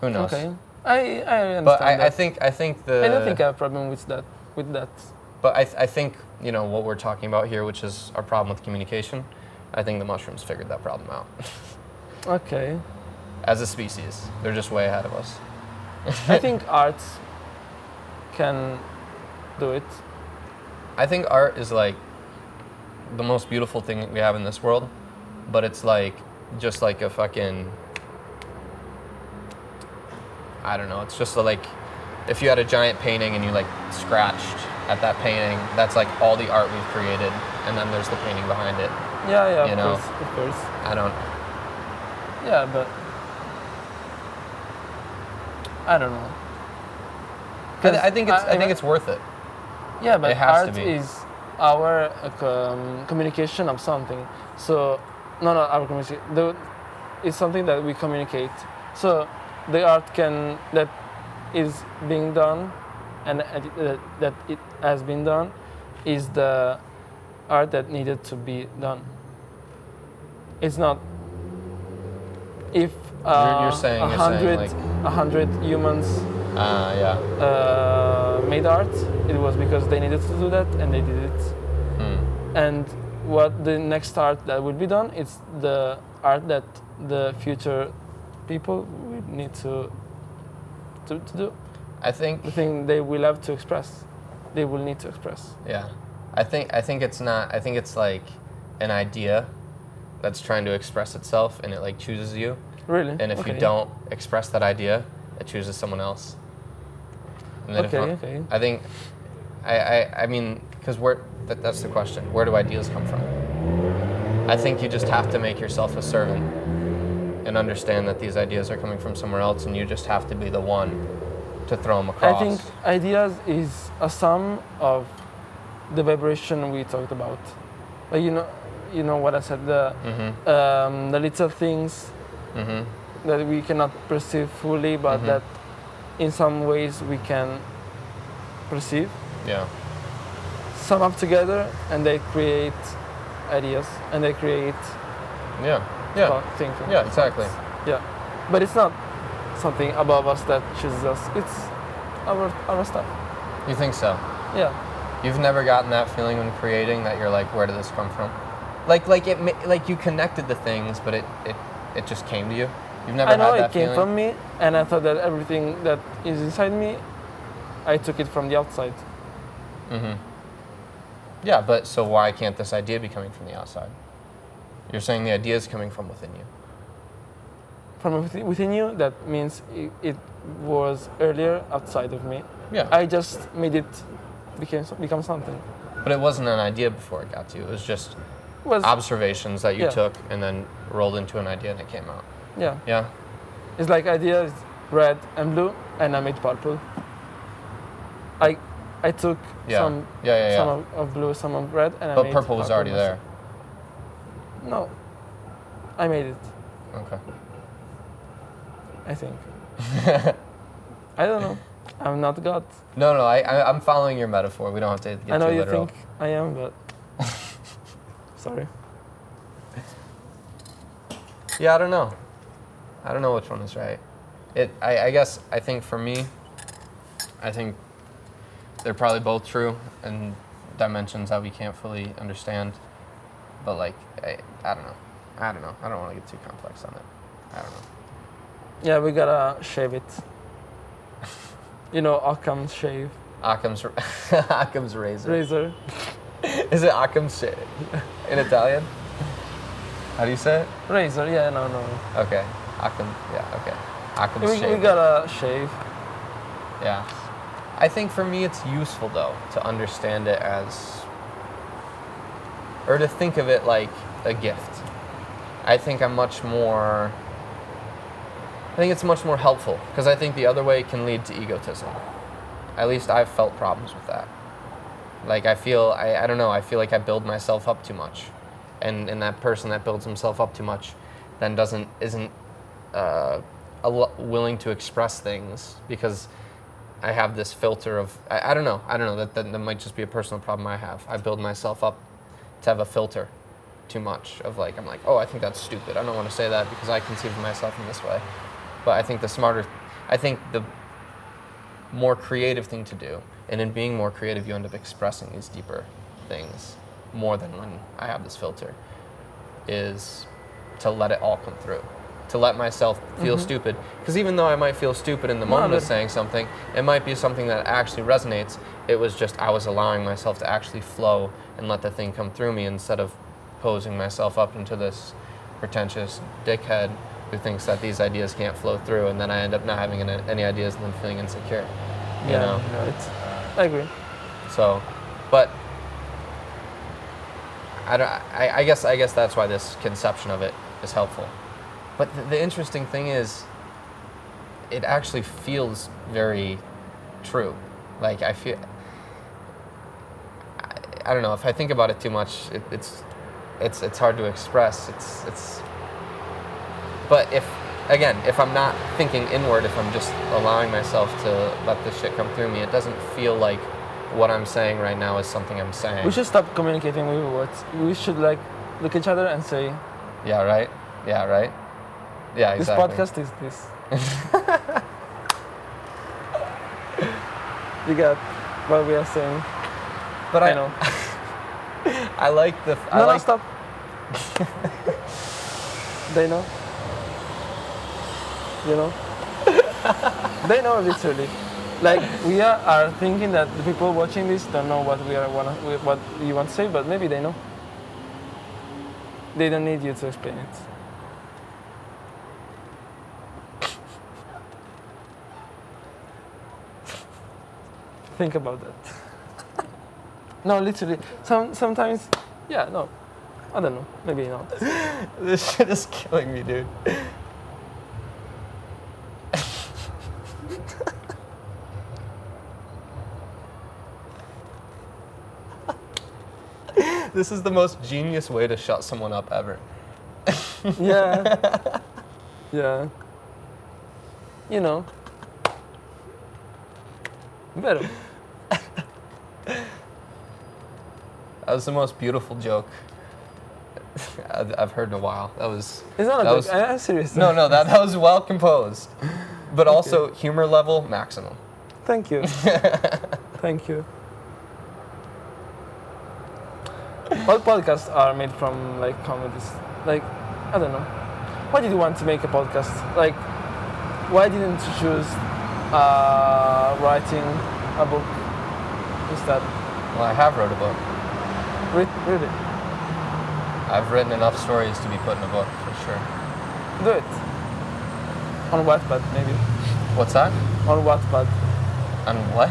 Who knows? Okay. I understand but that. I think the. I don't think I have a problem with that. But I think, you know, what we're talking about here, which is our problem with communication, I think the mushrooms figured that problem out. Okay. As a species, they're just way ahead of us. I think art can do it. I think art is like the most beautiful thing we have in this world, but it's like just like a fucking, I don't know, it's just like if you had a giant painting and you like scratched at that painting, that's like all the art we've created, and then there's the painting behind it. Yeah, you of course. I don't. Yeah, but I don't know. I think it's worth it. Yeah, but it has to art be. is our communication of something. So, not our communication. It's something that we communicate. So, the art that is being done, and that it has been done, is the art that needed to be done. It's not. If you're saying 100 humans made art, it was because they needed to do that, and they did it. And what the next art that will be done, it's the art that the future people will need to do. I think the thing they will have to express, they will need to express. Yeah, I think it's not. I think it's like an idea that's trying to express itself, and it like chooses you. Really? And if you don't express that idea, it chooses someone else. And then okay. I think, I mean, because that's the question. Where do ideas come from? I think you just have to make yourself a servant and understand that these ideas are coming from somewhere else, and you just have to be the one to throw them across. I think ideas is a sum of the vibration we talked about. Like, you know what I said, the little things that we cannot perceive fully, but that in some ways we can perceive. Yeah. Sum up together, and they create ideas, and they create thinking. Yeah, exactly. Yeah, but it's not something above us that chooses us. It's our stuff. You think so? Yeah. You've never gotten that feeling when creating that you're like, where did this come from? Like you connected the things, but it just came to you. You've never had that feeling? I know it came from me, and I thought that everything that is inside me, I took it from the outside. Yeah, but so why can't this idea be coming from the outside? You're saying the idea is coming from within you. from within you, that means it was earlier outside of me. Yeah. I just made it become something. But it wasn't an idea before it got to you. It was just Was observations that you Yeah. took and then rolled into an idea and it came out. yeah. Yeah. It's like idea is red and blue, and I made purple. I took Yeah. some Yeah. some of blue, some of red, and I But made purple was already there. No, I made it. Okay. I think. I don't know. I'm not God. No, I'm following your metaphor. We don't have to get I know too you literal. think I am, but sorry. Yeah, I don't know. I don't know which one is right. I guess, I think for me, I think they're probably both true in dimensions that we can't fully understand. But like, I don't know. I don't want to get too complex on it. I don't know. Yeah, we gotta shave it. You know, Occam's shave. Occam's razor. Razor. Is it Occam's shave in Italian? How do you say it? Razor, yeah, no. Okay. Occam, yeah, okay. Occam's We shave. gotta shave. Yeah. I think for me it's useful though to understand it as, or to think of it like a gift. I think it's much more helpful because I think the other way can lead to egotism. At least I've felt problems with that. Like I don't know, I feel like I build myself up too much. And that person that builds himself up too much then isn't willing to express things because I have this filter of, I don't know, that might just be a personal problem I have. I build myself up to have a filter too much of like, I'm like, oh, I think that's stupid. I don't want to say that because I conceive of myself in this way. But I think the more creative thing to do, and in being more creative, you end up expressing these deeper things more than when I have this filter, is to let it all come through. To let myself feel stupid. Because even though I might feel stupid in the moment of saying something, it might be something that actually resonates. It was just I was allowing myself to actually flow and let the thing come through me instead of posing myself up into this pretentious dickhead who thinks that these ideas can't flow through, and then I end up not having any ideas and then feeling insecure. You know? I agree. So, but I guess that's why this conception of it is helpful. But the interesting thing is, it actually feels very true. Like I feel, I don't know, if I think about it too much, it's hard to express. But if I'm not thinking inward, if I'm just allowing myself to let this shit come through me, it doesn't feel like what I'm saying right now is something I'm saying. We should stop communicating with words. We should like look at each other and say, Yeah, right? Yeah, this exactly. podcast is this. You got what we are saying. But I know. I like the... No, stop. They know. You know? They know literally. Like we are thinking that the people watching this don't know what what you want to say, but maybe they know. They don't need you to explain it. Think about that. No, literally. Sometimes, yeah, no. I don't know. Maybe not. This shit is killing me, dude. This is the most genius way to shut someone up ever. Yeah. Yeah. You know. Better. That was the most beautiful joke I've heard in a while. That was... It's not a that joke. was- I'm serious. No, that was well composed. But also humor level maximum. Thank you. Thank you. All podcasts are made from like comedies. Like, I don't know. Why did you want to make a podcast? Like, why didn't you choose writing a book instead? Well, I have wrote a book. Really? I've written enough stories to be put in a book, for sure. Do it. On Wattpad, maybe. What's that? On Wattpad. On what?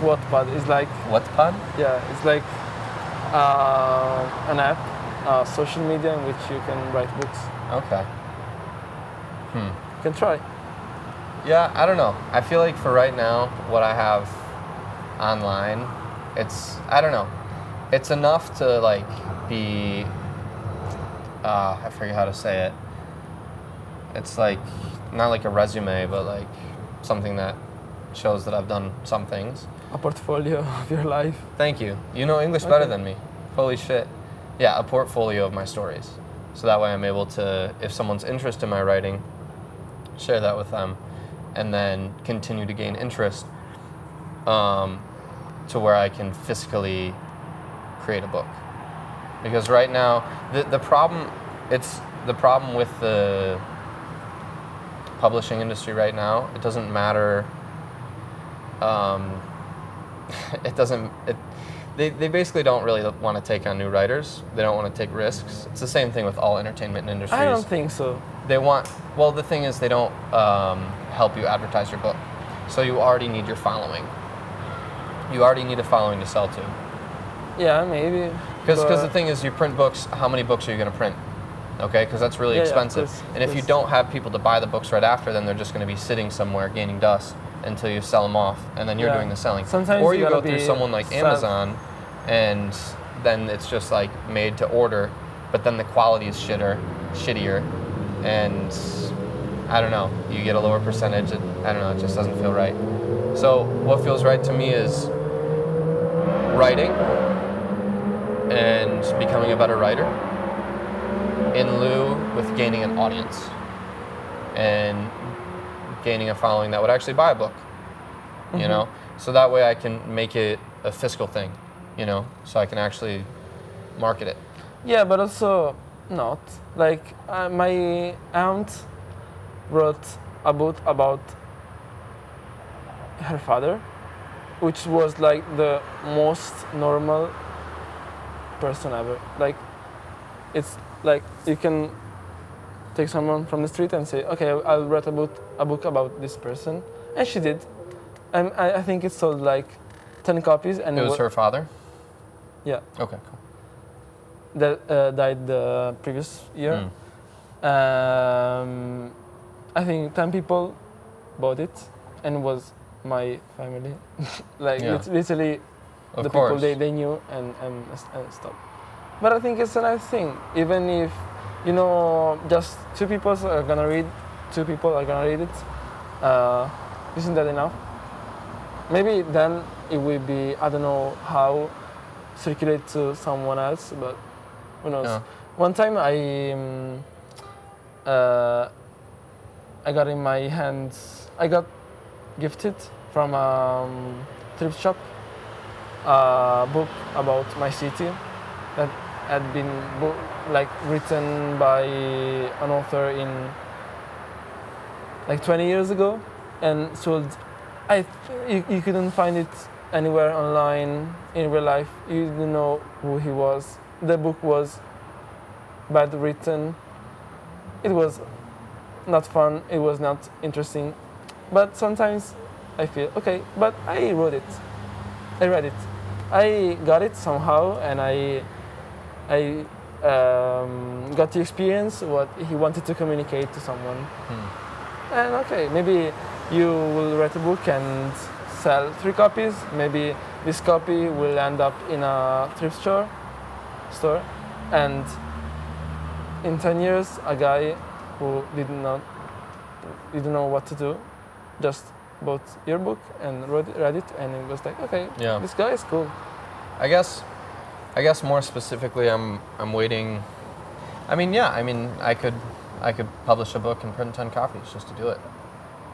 Wattpad is like, Wattpad? yeah, it's like an app, social media in which you can write books. Okay. You can try. Yeah, I don't know. I feel like for right now, what I have online, I don't know. It's enough to like be, I forget how to say it. It's like, not like a resume, but like something that shows that I've done some things. A portfolio of your life. Thank you. You know English better Okay. than me. Holy shit. Yeah, a portfolio of my stories. So that way I'm able to, if someone's interested in my writing, share that with them, and then continue to gain interest to where I can physically create a book. Because right now, the problem with the publishing industry right now, it doesn't matter. They basically don't really want to take on new writers. They don't want to take risks. It's the same thing with all entertainment industries. I don't think so. The thing is they don't help you advertise your book. So you already need your following. You already need a following to sell to. Yeah, maybe. Because the thing is, you print books, how many books are you going to print? Okay, because that's really Yeah, expensive. yeah, and if you don't have people to buy the books right after, then they're just going to be sitting somewhere gaining dust until you sell them off, and then you're doing the selling. Sometimes or you you go gotta through be someone like Amazon, and then it's just like made to order, but then the quality is shittier, and I don't know, you get a lower percentage. I don't know, it just doesn't feel right. So what feels right to me is writing and becoming a better writer in lieu with gaining an audience and gaining a following that would actually buy a book, you know? So that way I can make it a fiscal thing, you know? So I can actually market it. Yeah, but also not. Like, my aunt wrote a book about her father, which was like the most normal person ever. Like, it's like you can take someone from the street and say, okay, I'll write a book about this person. And she did. And I think it sold like 10 copies. And It was her father? Yeah. Okay, cool. That died the previous year. I think 10 people bought it, and it was my family. Like, literally Of the course. people they knew and stuff. But I think it's a nice thing, even if, you know, just two people are gonna read it. Isn't that enough? Maybe then it will be, I don't know how, circulate to someone else, but who knows? Yeah. One time I got in my hands, I got gifted from a thrift shop a book about my city that had been written by an author in like 20 years ago, and sold. You couldn't find it anywhere online in real life. You didn't know who he was. The book was bad written. It was not fun. It was not interesting. But sometimes I feel okay. But I wrote it. I read it. I got it somehow, and I got to experience what he wanted to communicate to someone. And okay, maybe you will write a book and sell 3 copies. Maybe this copy will end up in a thrift store, and in 10 years, a guy who didn't know what to do, just bought your book and read it, and it was like, okay, this guy is cool. I guess more specifically, I'm waiting. I could publish a book and print 10 copies just to do it.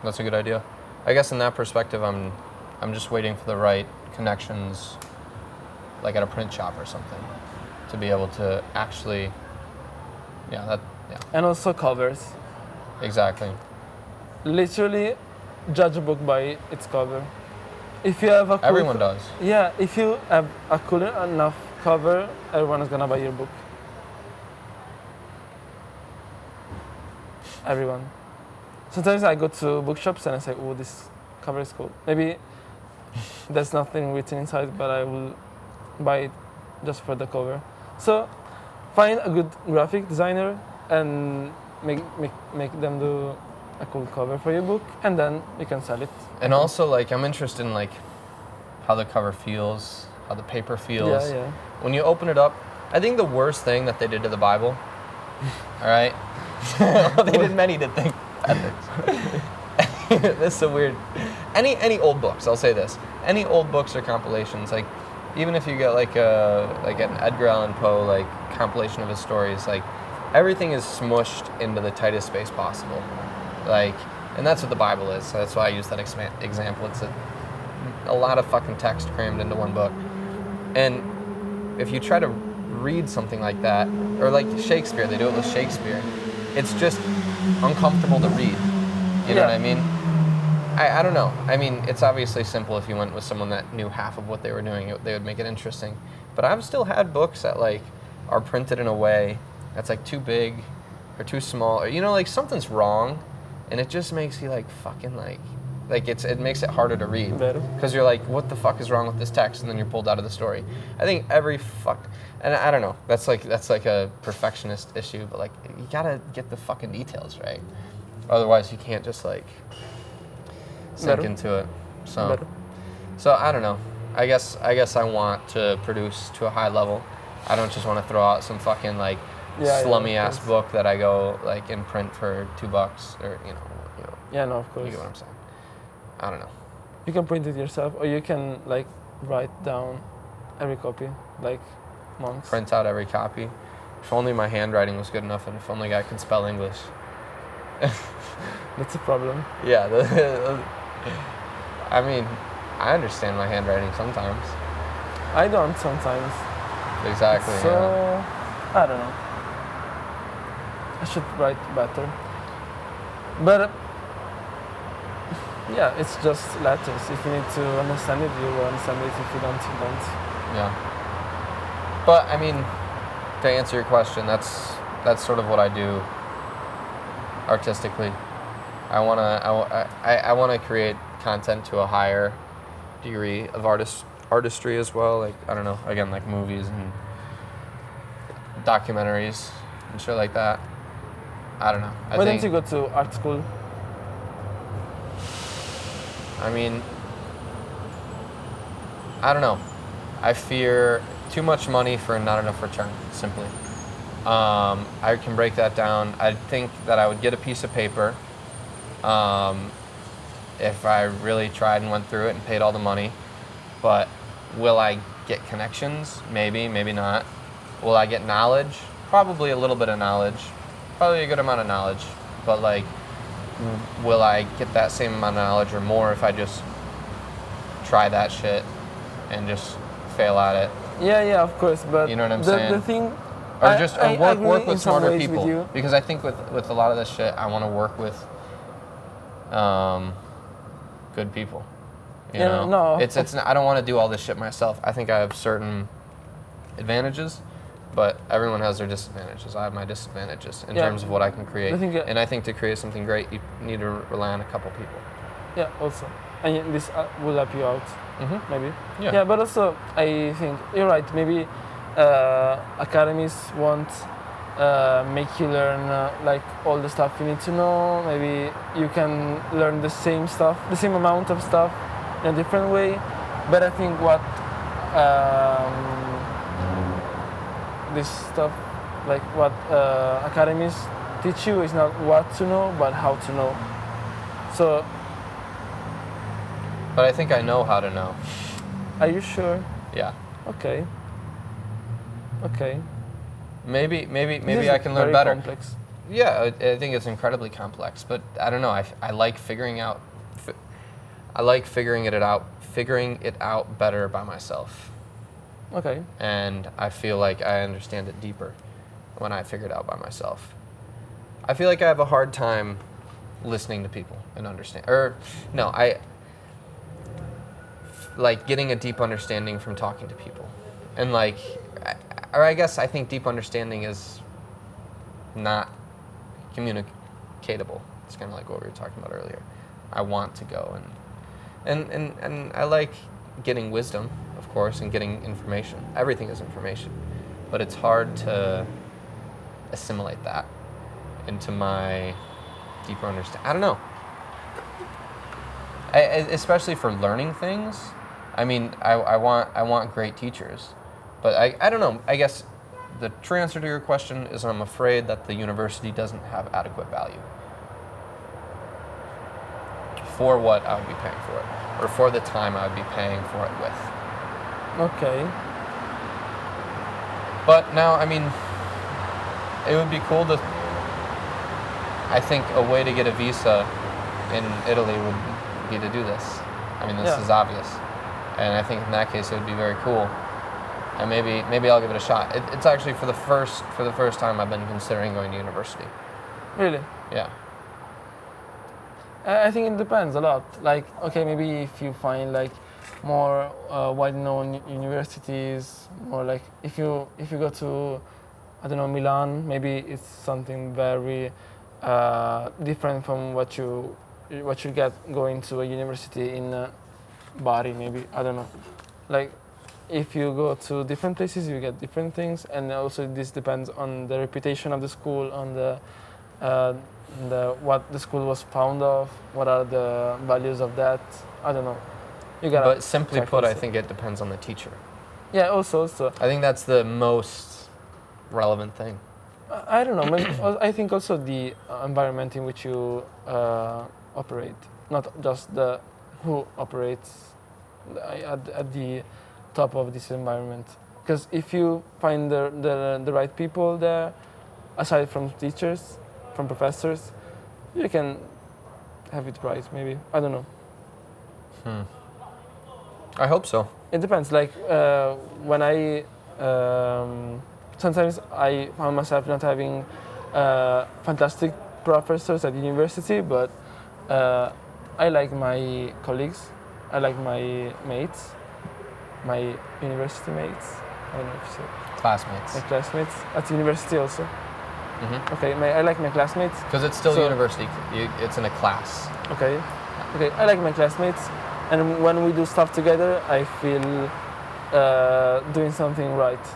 That's a good idea. I guess in that perspective, I'm just waiting for the right connections, like at a print shop or something, to be able to actually, And also covers. Exactly. Literally, judge a book by its cover. If you have a cool Everyone does. Yeah, if you have a cool enough cover, everyone is gonna buy your book. Everyone. sometimes I go to bookshops and I say, "Oh, this cover is cool." Maybe there's nothing written inside, but I will buy it just for the cover. So find a good graphic designer and make them do a cool cover for your book, and then you can sell it. And also, like, I'm interested in, like, how the cover feels, how the paper feels. Yeah, yeah. When you open it up, I think the worst thing that they did to the Bible, all right? They did many good things. This is so weird. Any old books, I'll say this. Any old books or compilations, like, even if you get, like an Edgar Allan Poe, like, compilation of his stories, like, everything is smushed into the tightest space possible. Like, and that's what the Bible is. So that's why I use that example. It's a lot of fucking text crammed into one book. And if you try to read something like that, or like Shakespeare, they do it with Shakespeare, it's just uncomfortable to read. You know what I mean? I don't know. I mean, it's obviously simple if you went with someone that knew half of what they were doing, they would make it interesting. But I've still had books that, like, are printed in a way that's, like, too big or too small, or, you know, like, something's wrong, and it just makes you, like, fucking, like it makes it harder to read. Because you're like, what the fuck is wrong with this text? And then you're pulled out of the story. I think and I don't know, that's like a perfectionist issue, but, like, you gotta get the fucking details right. Otherwise, you can't just, like, sink into it. So I don't know. I guess I want to produce to a high level. I don't just want to throw out some fucking, like, slummy ass book that I go, like, in print for $2 or you know. Yeah, no, of course. You get what I'm saying? I don't know. You can print it yourself, or you can, like, write down every copy, like monks. Print out every copy. If only my handwriting was good enough, and if only I could spell English. That's a problem. Yeah. I mean, I understand my handwriting sometimes. I don't sometimes. Exactly. So, yeah. I don't know. I should write better. But, yeah, it's just letters. If you need to understand it, you will understand it. If you don't, you don't. Yeah. But, I mean, to answer your question, that's sort of what I do artistically. I wanna create content to a higher degree of artistry as well. Like, I don't know, again, like movies and documentaries and shit like that. I don't know. Why don't you go to art school? I mean, I don't know. I fear too much money for not enough return, simply. I can break that down. I think that I would get a piece of paper if I really tried and went through it and paid all the money. But will I get connections? Maybe, maybe not. Will I get knowledge? Probably a little bit of knowledge. Probably a good amount of knowledge. But, like, will I get that same amount of knowledge or more if I just try that shit and just fail at it? Yeah, of course. But you know what I'm saying? The thing, Or work with smarter people. With because I think with a lot of this shit, I want to work with good people. You know? No. It's I don't want to do all this shit myself. I think I have certain advantages, but everyone has their disadvantages. I have my disadvantages in terms of what I can create. And I think to create something great, you need to rely on a couple people. Yeah, also. And this will help you out, maybe. Yeah, but also, I think, you're right, maybe academies won't make you learn like all the stuff you need to know. Maybe you can learn the same stuff, the same amount of stuff in a different way. But I think what this stuff, like what academies teach you is not what to know, but how to know. So. But I think I know how to know. Are you sure? Yeah. Okay. Maybe I can learn better. Complex. Yeah, I think it's incredibly complex, but I don't know. I like figuring it out better by myself. Okay. And I feel like I understand it deeper when I figure it out by myself. I feel like I have a hard time listening to people and understand. Like getting a deep understanding from talking to people. And like, I guess I think deep understanding is not communicatable. It's kind of like what we were talking about earlier. I want to go, and I like getting wisdom, of course, and getting information. Everything is information, but it's hard to assimilate that into my deeper understanding. I don't know. Especially for learning things. I mean, I want great teachers, but I don't know. I guess the true answer to your question is I'm afraid that the university doesn't have adequate value for what I would be paying for it, or for the time I would be paying for it with. Okay. But now, I mean, it would be cool to, I think a way to get a visa in Italy would be to do this. I mean, this is obvious. And I think in that case it would be very cool. And maybe I'll give it a shot. It's actually for the first time I've been considering going to university. Really? Yeah. I think it depends a lot. Like, okay, maybe if you find like more wide-known universities, or like if you go to, I don't know, Milan, maybe it's something very different from what you get going to a university in Bari, maybe. I don't know. Like, if you go to different places, you get different things, and also this depends on the reputation of the school, on the what the school was found of, what are the values of that. I don't know. You gotta. But simply put, I think it depends on the teacher. Yeah. Also. I think that's the most relevant thing. I don't know. Maybe, I think also the environment in which you operate, not just the who operates at the top of this environment. Because if you find the right people there, aside from teachers, from professors, you can have it right. Maybe, I don't know. I hope so. It depends. Like when I sometimes I found myself not having fantastic professors at university, but I like my colleagues. I like my mates, my university mates. I don't know if you say Classmates. my classmates at university also. Mm-hmm. Okay, I like my classmates. Because it's still university. It's in a class. Okay, I like my classmates, and when we do stuff together, I feel doing something right.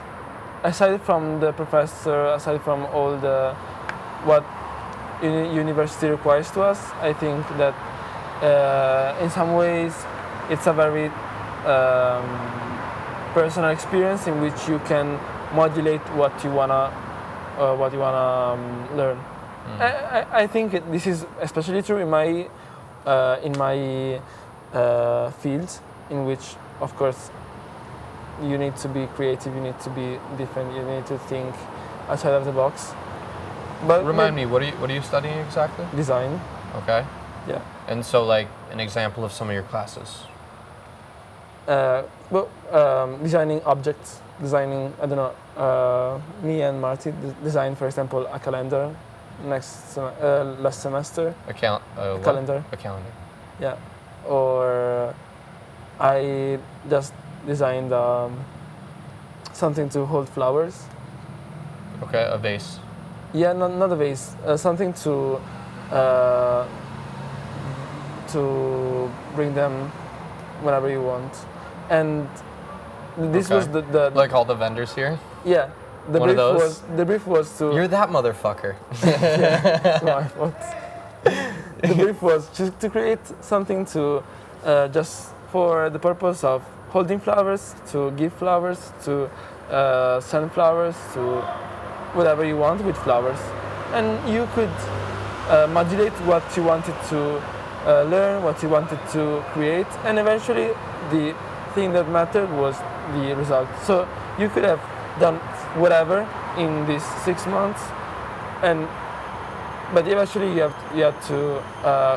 Aside from the professor, aside from all the what university requires to us, I think that in some ways it's a very personal experience in which you can modulate what you wanna learn. I think this is especially true in my field, in which, of course, you need to be creative, you need to be different, you need to think outside of the box. But Remind me, what are you studying exactly? Design. Okay. Yeah. And so, like, an example of some of your classes. Designing objects, designing, I don't know, me and Marty designed, for example, a calendar last semester. A calendar. A calendar. Yeah. Or I just designed something to hold flowers. Okay, a vase. Yeah, not a vase. Something to bring them whenever you want. And this was the like all the vendors here. Yeah, the One of those? brief was to. You're that motherfucker. The brief was just to create something to just for the purpose of holding flowers, to give flowers, to send flowers, to whatever you want with flowers, and you could modulate what you wanted to learn, what you wanted to create, and eventually the thing that mattered was the result. So you could have done whatever in these 6 months, but eventually you have to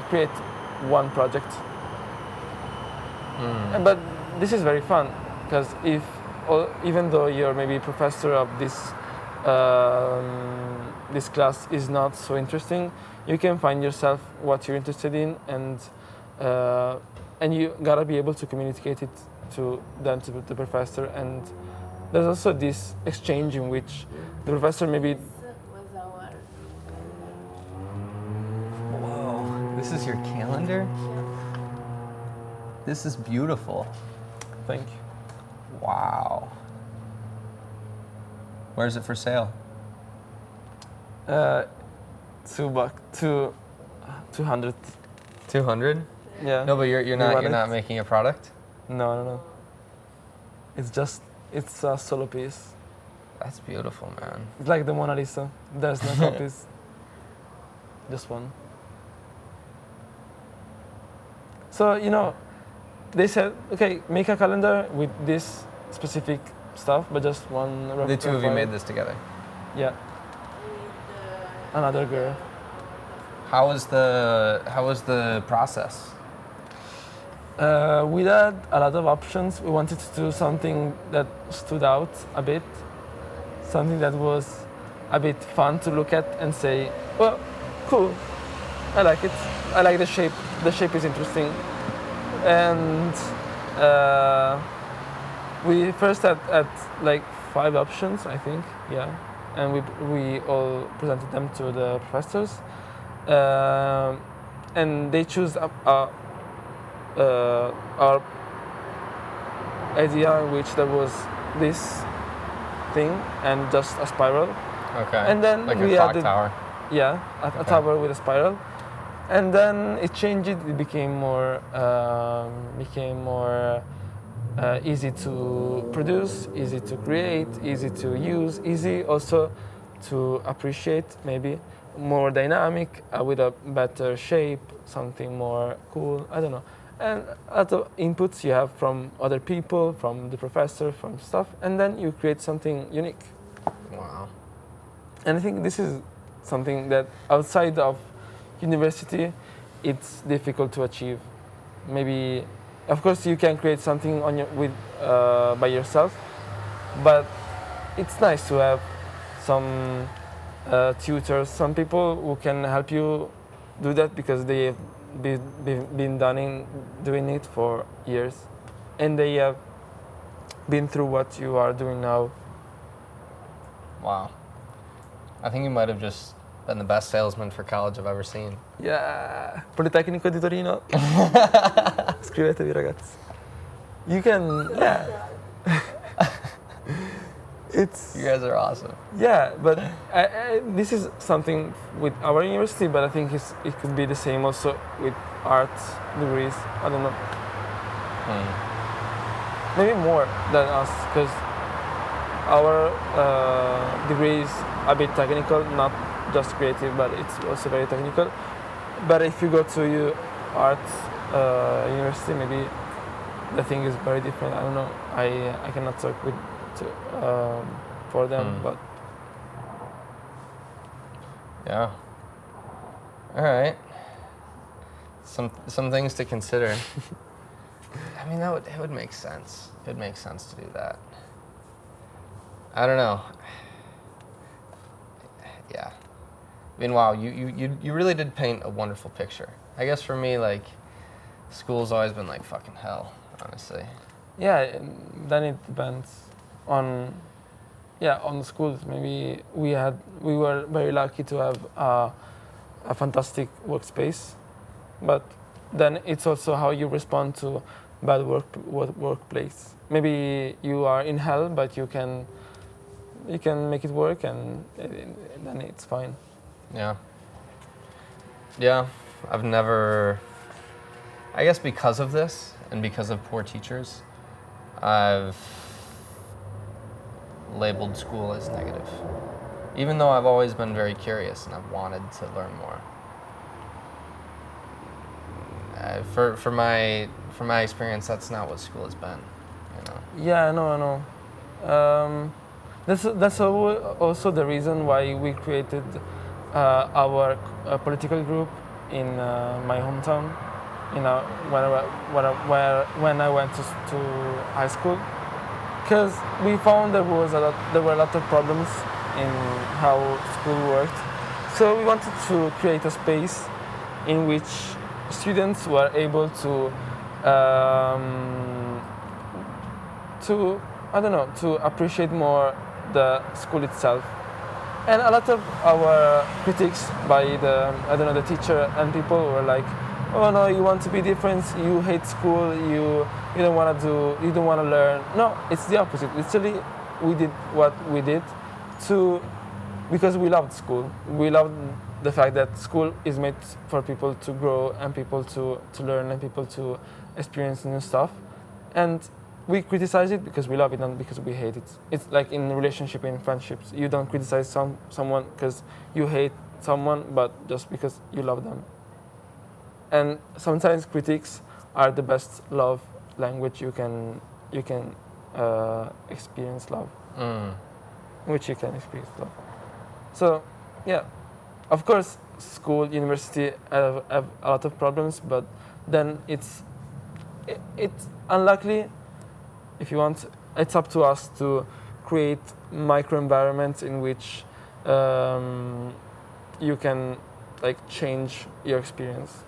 create one project. But this is very fun, because even though you're maybe a professor of this class is not so interesting, you can find yourself what you're interested in, and you gotta be able to communicate it to the professor. And there's also this exchange in which the professor maybe. Was our Whoa. This is your calendar? This is beautiful. Thank you. Wow. Where's it for sale? $2, 200. 200? Yeah. No, but you're You not want you're it? not making a product? No. It's a solo piece. That's beautiful, man. It's like the Mona Lisa. There's no copies. Just one. So, they said, okay, make a calendar with this specific stuff, but just one The two of you file. made this together. Yeah, another girl. How was the process? We had a lot of options. We wanted to do something that stood out a bit, something that was a bit fun to look at and say, well, cool, I like it. I like the shape. The shape is interesting. And we first had like 5 options, I think, yeah. And we all presented them to the professors. And they choose our idea in which there was this thing and just a spiral. Okay. And then like we a clock added, tower. yeah, a tower with a spiral. And then it changed. It became more easy to produce, easy to create, easy to use, easy also to appreciate, maybe more dynamic, with a better shape, something more cool, I don't know. And a lot of inputs you have from other people, from the professor, from stuff, and then you create something unique. Wow. And I think this is something that outside of university, it's difficult to achieve. Maybe, of course, you can create something by yourself, but it's nice to have some tutors, some people who can help you do that because they have been doing it for years, and they have been through what you are doing now. Wow. I think you might have just been the best salesman for college I've ever seen. Yeah, Politecnico di Torino. Scrivetevi, ragazzi. You can, yeah. You guys are awesome. Yeah, but this is something with our university, but I think it could be the same also with art degrees. I don't know. Maybe more than us, because our degree is a bit technical, not just creative, but it's also very technical. But if you go to art university, maybe the thing is very different. I don't know. I cannot talk for them, but yeah. All right. Some things to consider. I mean, it would make sense. It would make sense to do that. I don't know. Yeah. I mean, wow, you really did paint a wonderful picture. I guess for me, like, school's always been like fucking hell, honestly. yeah, then it depends on the schools. Maybe we were very lucky to have a fantastic workspace, but then it's also how you respond to bad workplace. Maybe you are in hell, but you can make it work, and then it's fine. Yeah. Yeah, I've never, I guess because of this and because of poor teachers, I've labeled school as negative. Even though I've always been very curious and I've wanted to learn more. For my experience, that's not what school has been, you know. Yeah, I know. That's also the reason why we created our political group in my hometown. When I went to high school, because we found there were a lot of problems in how school worked. So we wanted to create a space in which students were able to appreciate more the school itself. And a lot of our critics by the, I don't know, the teacher and people were like, oh no, you want to be different, you hate school, you don't want to do, you don't want to learn. No, it's the opposite. Literally, we did what we did because we loved school. We loved the fact that school is made for people to grow and people to learn and people to experience new stuff. And we criticize it because we love it, not because we hate it. It's like in relationship, in friendships. You don't criticize someone because you hate someone, but just because you love them. And sometimes critics are the best love language you can experience love, which you can experience love. So, yeah, of course, school, university have a lot of problems, but then it's unlikely. If you want, it's up to us to create microenvironments in which you can like change your experience.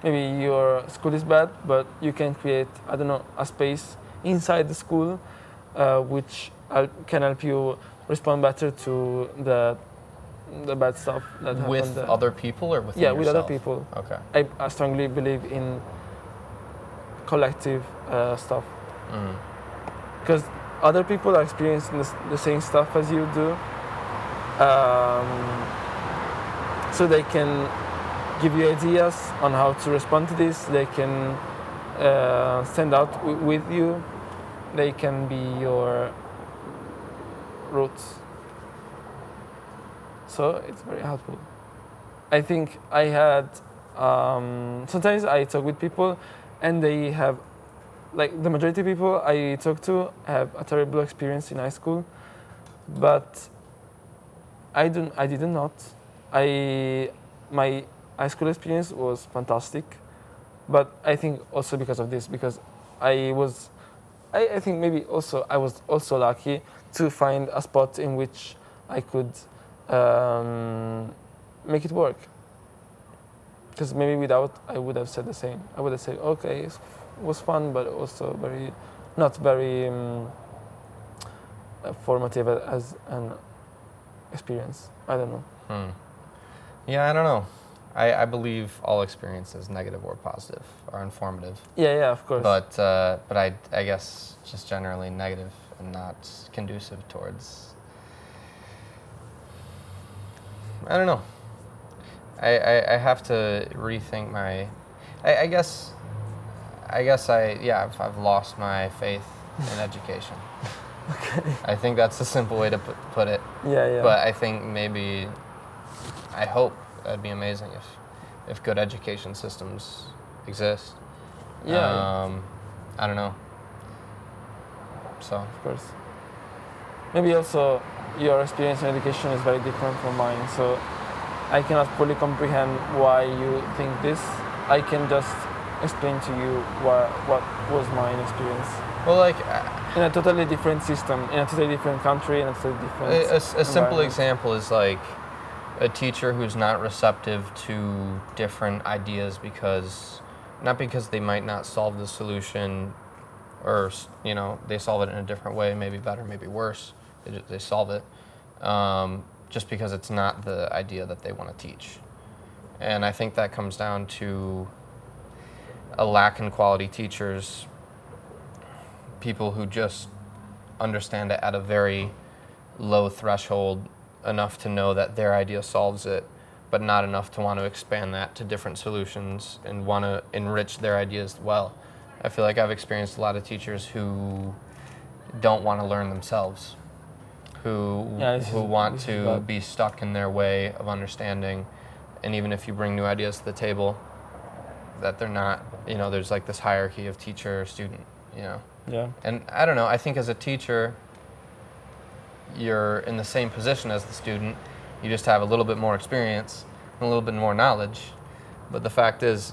Maybe your school is bad, but you can create, I don't know, a space inside the school which can help you respond better to the bad stuff that happened. With other people or with with yourself? other people. Okay. I strongly believe in collective stuff. Because other people are experiencing the same stuff as you do. So they can give you ideas on how to respond to this. They can stand out with you. They can be your roots. So it's very helpful. I think I had, sometimes I talk with people and they have, like the majority of people I talk to have a terrible experience in high school, but I did not. My high school experience was fantastic, but I think also because of this, because I think maybe also I was also lucky to find a spot in which I could make it work. Because maybe without, I would have said the same. I would have said, okay, it was fun, but also not very formative as an experience. I don't know. Yeah, I don't know. I believe all experiences, negative or positive, are informative. Yeah, of course. But I guess just generally negative and not conducive towards. I don't know. I have to rethink my. I guess I've lost my faith in education. Okay. I think that's a simple way to put it. Yeah. But I think I hope that'd be amazing if good education systems exist. Yeah. I don't know. So. Of course. Maybe also your experience in education is very different from mine, so I cannot fully comprehend why you think this. I can just explain to you what was my experience. Well, like in a totally different system, in a totally different country, in a totally different. A simple example is like a teacher who's not receptive to different ideas not because they might not solve the solution, or they solve it in a different way, maybe better, maybe worse. They solve it. Just because it's not the idea that they want to teach. And I think that comes down to a lack in quality teachers, people who just understand it at a very low threshold, enough to know that their idea solves it, but not enough to want to expand that to different solutions and want to enrich their ideas well. I feel like I've experienced a lot of teachers who don't want to learn themselves, who want to be stuck in their way of understanding, and even if you bring new ideas to the table, that they're not, there's like this hierarchy of teacher, student, Yeah. And I don't know, I think as a teacher, you're in the same position as the student, you just have a little bit more experience and a little bit more knowledge, but the fact is,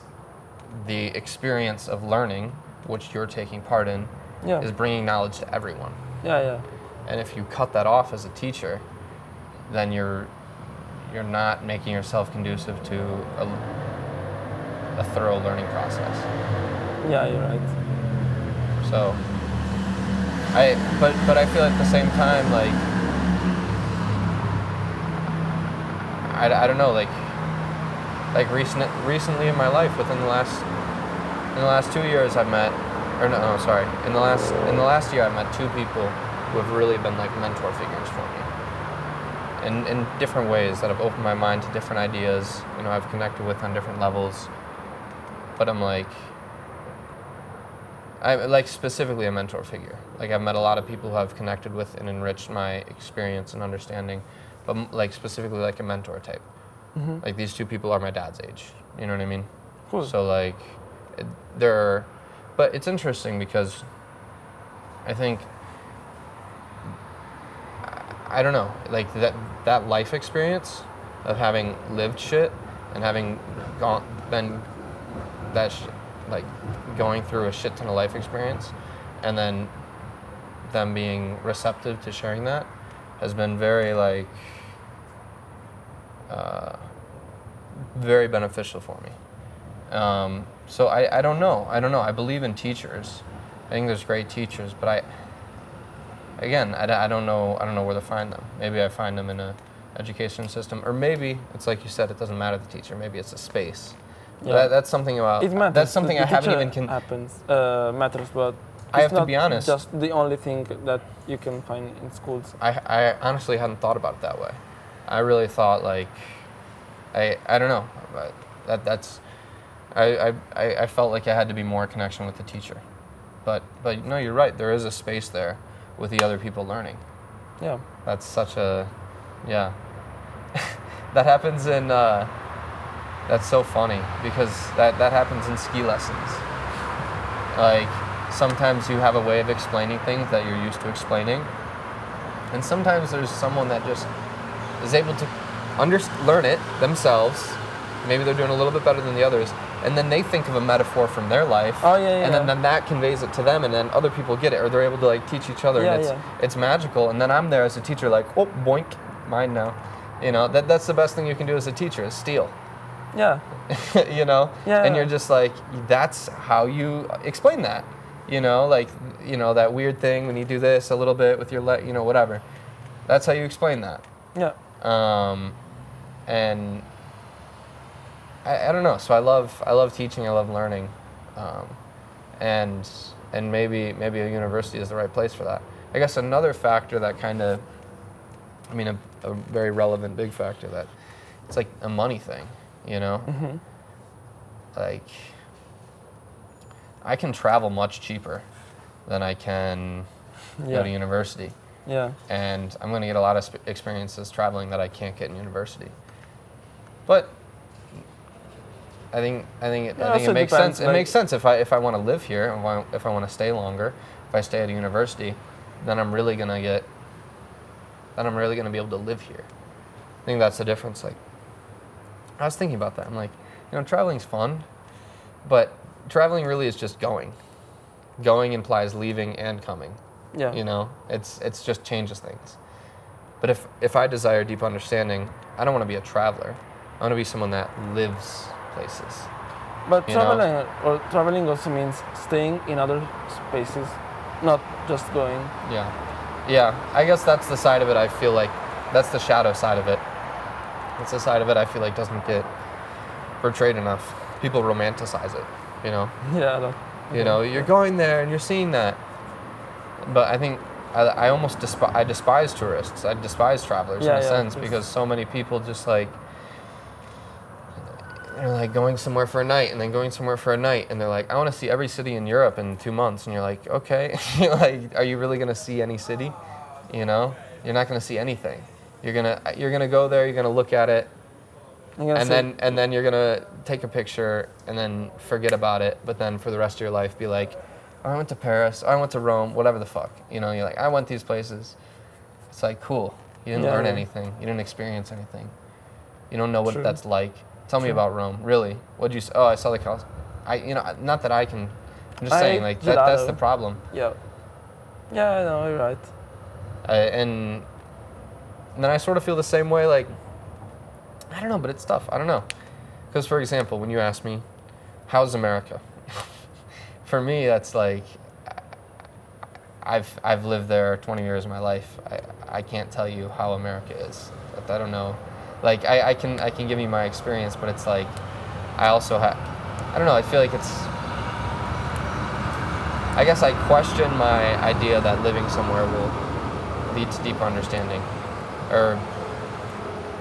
the experience of learning, which you're taking part in, is bringing knowledge to everyone. Yeah. And if you cut that off as a teacher, then you're not making yourself conducive to a thorough learning process. Yeah, you're right. So, but I feel at the same time, like, I don't know, recently in my life, within the last 2 years, I've met, or no, sorry, in the last year, I've met two people who have really been like mentor figures for me, in different ways that have opened my mind to different ideas. You know, I've connected with on different levels, but I'm like specifically a mentor figure. Like I've met a lot of people who I've connected with and enriched my experience and understanding, but like specifically like a mentor type. Mm-hmm. Like these two people are my dad's age. You know what I mean? Cool. So like, but it's interesting because I think, I don't know, like that life experience of having lived shit and having been like going through a shit ton of life experience, and then them being receptive to sharing that has been very like very beneficial for me. So I don't know. I believe in teachers. I think there's great teachers, but I don't know where to find them. Maybe I find them in a education system, or maybe it's like you said, it doesn't matter the teacher. Maybe it's a space. Yeah. That's something about. It matters. That's something the I haven't even. Matters, but I have it's to be honest. Just the only thing that you can find in schools. I honestly hadn't thought about it that way. I really thought like, I don't know, but that's. I felt like I had to be more connection with the teacher, but no, you're right. There is a space there with the other people learning. Yeah. That's such a, yeah. That happens in. That's so funny because that happens in ski lessons. Like sometimes you have a way of explaining things that you're used to explaining, and sometimes there's someone that just is able to learn it themselves. Maybe they're doing a little bit better than the others, and then they think of a metaphor from their life, and then that conveys it to them, and then other people get it, or they're able to like teach each other, and it's magical. And then I'm there as a teacher, like, oh, boink, mine now. You know, that's the best thing you can do as a teacher is steal. Yeah. You know? Yeah. And you're just like, that's how you explain that. You know, like, you know, that weird thing when you do this a little bit with your you know, whatever. That's how you explain that. Yeah. And I don't know. So I love teaching. I love learning, and maybe a university is the right place for that. I guess another factor that kind of, I mean, a very relevant big factor, that it's like a money thing, you know. Mm-hmm. Like I can travel much cheaper than I can go to university. Yeah. And I'm going to get a lot of experiences traveling that I can't get in university. But I think it makes sense. It makes sense if I want to live here, if I want to stay longer, if I stay at a university, then I'm really going to be able to live here. I think that's the difference. Like, I was thinking about that. I'm like, you know, traveling's fun, but traveling really is just going. Going implies leaving and coming. Yeah. You know, it's just changes things. But if I desire deep understanding, I don't want to be a traveler. I want to be someone that lives places. But traveling also means staying in other spaces, not just going. Yeah. I guess that's the side of it. I feel like that's the shadow side of it. It's the side of it I feel like doesn't get portrayed enough. People romanticize it, you know. Yeah. You know, you're going there and you're seeing that. But I think I almost despise tourists. I despise travelers in a sense, because so many people just like, they're like going somewhere for a night and then going somewhere for a night, and they're like, I want to see every city in Europe in 2 months, and you're like, okay. Like, are you really gonna see any city? You know, you're not gonna see anything. You're gonna go there. You're gonna look at it, and then you're gonna take a picture and then forget about it. But then for the rest of your life, be like, oh, I went to Paris. Oh, I went to Rome. Whatever the fuck. You know, you're like, I went these places. It's like, cool. You didn't learn anything. You didn't experience anything. You don't know what that's like. Tell me about Rome. Really? What'd you say? Oh, I saw the Colosseum. Not that I can. I'm just saying, like, that's the problem. Yeah. Yeah, I know, you're right. And then I sort of feel the same way, like, I don't know, but it's tough. I don't know. Because, for example, when you ask me, how's America? For me, that's like, I've lived there 20 years of my life. I can't tell you how America is. I don't know. Like I can give you my experience, but it's like I also have, I don't know, I feel like I guess I question my idea that living somewhere will lead to deeper understanding, or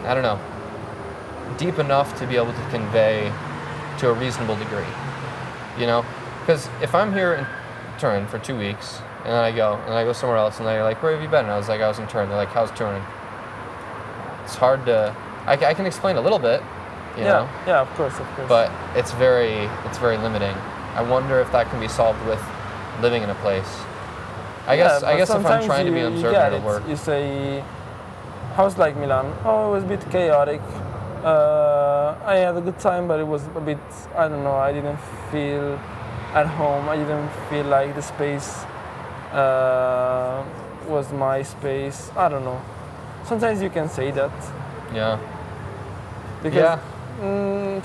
I don't know, deep enough to be able to convey to a reasonable degree, you know? Because if I'm here in Turin for 2 weeks, and then I go somewhere else, and they're like, where have you been? And I was like, I was in Turin. They're like, how's Turin? It's hard to, I can explain a little bit, you know? Yeah, of course. But it's very limiting. I wonder if that can be solved with living in a place. I guess if I'm trying to be observant, it'll work. You say, how's like Milan? Oh, it was a bit chaotic. I had a good time, but it was a bit, I don't know, I didn't feel at home. I didn't feel like the space was my space. I don't know. Sometimes you can say that. Yeah. Because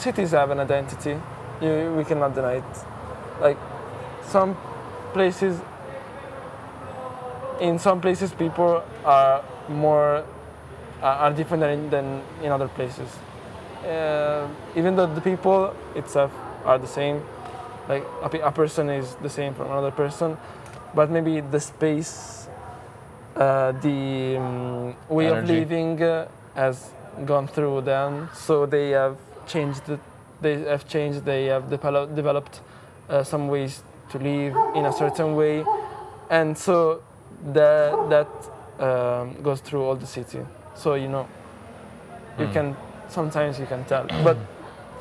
cities have an identity. We cannot deny it. Like some places, in some places people are more are different than in other places. Even though the people itself are the same, like a person is the same from another person, but maybe the space, the way of Energy. living has gone through them, so they have changed. They have developed some ways to live in a certain way, and so that goes through all the city. So you know, you can sometimes you can tell, but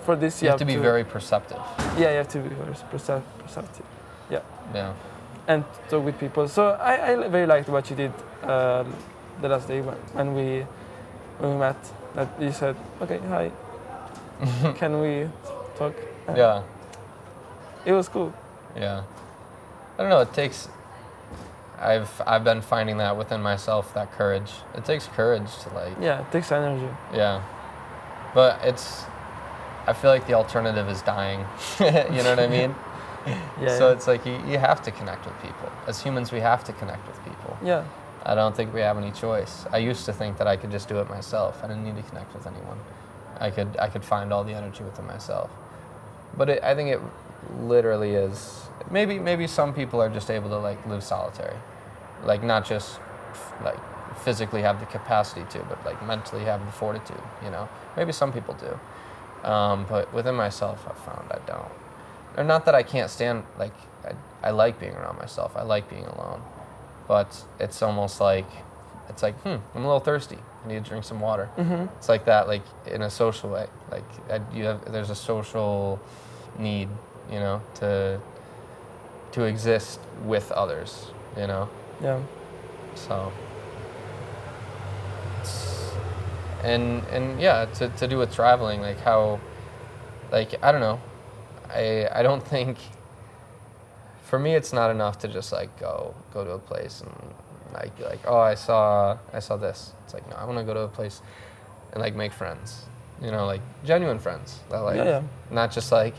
for this You have to be very perceptive. Yeah, you have to be very perceptive. Yeah. Yeah. And talk with people. So I very liked what you did the last day when we met. That you said, okay, hi, can we talk? Yeah. It was cool. Yeah. I don't know, it takes, I've been finding that within myself, that courage. It takes courage to like. Yeah, it takes energy. Yeah. But I feel like the alternative is dying. You know what I mean? Yeah. So it's like you have to connect with people. As humans, we have to connect with people. Yeah. I don't think we have any choice. I used to think that I could just do it myself. I didn't need to connect with anyone. I could find all the energy within myself. But I think it literally is. Maybe some people are just able to like live solitary, like not just like physically have the capacity to, but like mentally have the fortitude. You know, maybe some people do. But within myself, I've found I don't. Or not that I can't stand. Like I like being around myself. I like being alone. But it's almost like, I'm a little thirsty. I need to drink some water. Mm-hmm. It's like that, like in a social way. Like there's a social need, you know, to exist with others, you know. Yeah. So. And yeah, to do with traveling, like how, like I don't know, I don't think. For me, it's not enough to just like go to a place and like oh I saw this. It's like no, I want to go to a place and like make friends, you know, like genuine friends. That like not just like,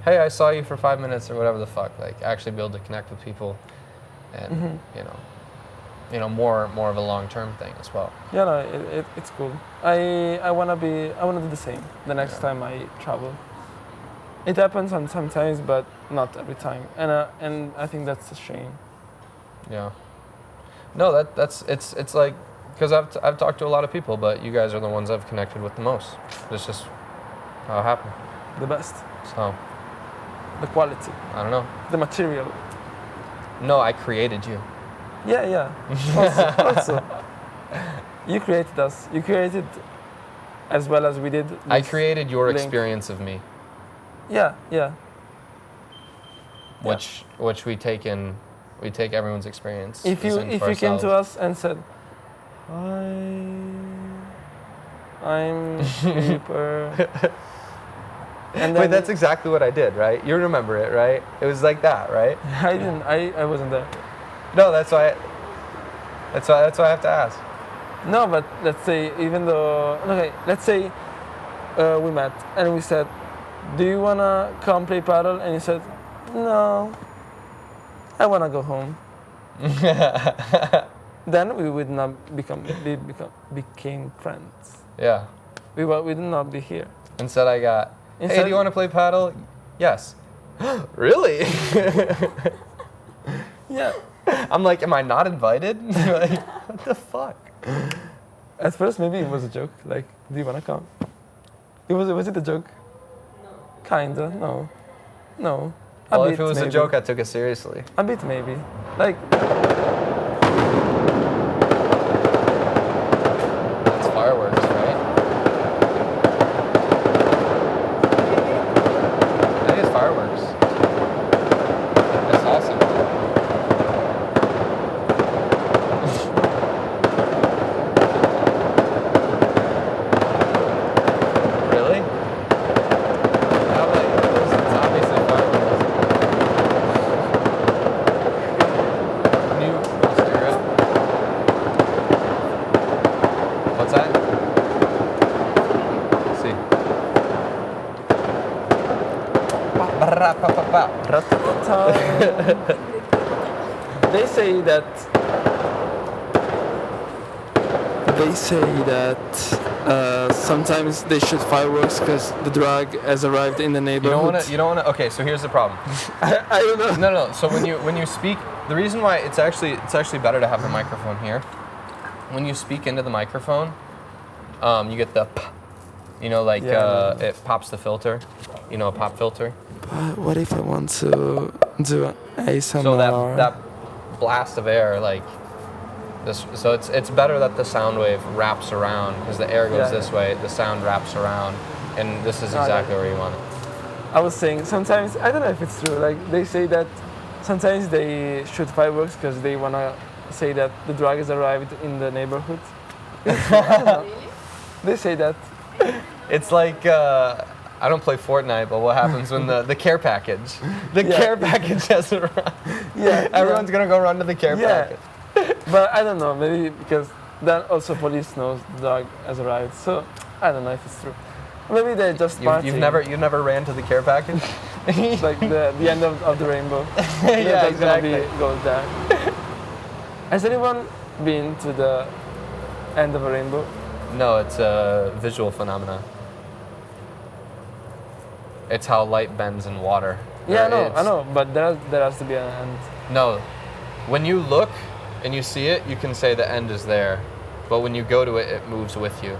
hey, I saw you for 5 minutes or whatever the fuck. Like actually be able to connect with people, and you know more of a long-term thing as well. Yeah, no, it's cool. I wanna do the same the next time I travel. It happens sometimes, but not every time, and I think that's a shame. Yeah. No, it's like, because I've talked to a lot of people, but you guys are the ones I've connected with the most. It's just how it happened. The best. So. The quality. I don't know. The material. No, I created you. Yeah. Also. You created us. You created as well as we did. I created your link. experience of me. Yeah. Which we take everyone's experience. If you came to us and said, I'm Reaper. And wait, that's exactly what I did, right? You remember it, right? It was like that, right? I didn't. I wasn't there. No, that's why I have to ask. No, but let's say let's say we met and we said, do you wanna come play paddle? And he said, no, I wanna go home. Then we would not became friends. Yeah. we would not be here. Instead, I got, hey, Instead- do you want to play paddle? Yes. Really? Yeah. I'm like, am I not invited? Like, what the fuck? At first, maybe it was a joke. Like, do you wanna come? Was it a joke? No. Kinda. No. No. A Well, bit, if it was maybe. a joke, I took it seriously. A bit maybe. Like, It's fireworks, right? I think it's fireworks. That's awesome. Really? How late? It's obviously fireworks. New cigarette. What's that? Let's see. Ba-ra-pa-pa-pa. ta-ta-ta. They say that. Sometimes they shoot fireworks because the drug has arrived in the You neighborhood. don't want to. Okay, so here's the problem. I don't know. No. So when you speak, the reason why it's actually better to have the microphone here. When you speak into the microphone, you get the, p, you know, like Yeah. it pops the filter, you know, a pop filter. But what if I want to do an ASMR? So that blast of air, like this. So it's better that the sound wave wraps around because the air goes Yeah. this way, the sound wraps around, and this is exactly where you want it. I was saying sometimes, I don't know if it's true, like they say that sometimes they shoot fireworks because they want to say that the drug has arrived in the neighborhood. I don't know. Really? They say that. It's like I don't play Fortnite, but what happens when the care package? The Yeah. care package has arrived. Yeah. Everyone's gonna go run to the care Yeah. package. But I don't know, maybe because then also police knows the drug has arrived. So I don't know if it's true. Maybe they're just partying. You've never ran to the care package? It's like the end of the rainbow. They're Yeah, just gonna exactly. go there. Has anyone been to the end of a rainbow? No, it's a visual phenomenon. It's how light bends in water. Yeah, Or I know, but there has to be an end. No, when you look and you see it, you can say the end is there. But when you go to it, it moves with you.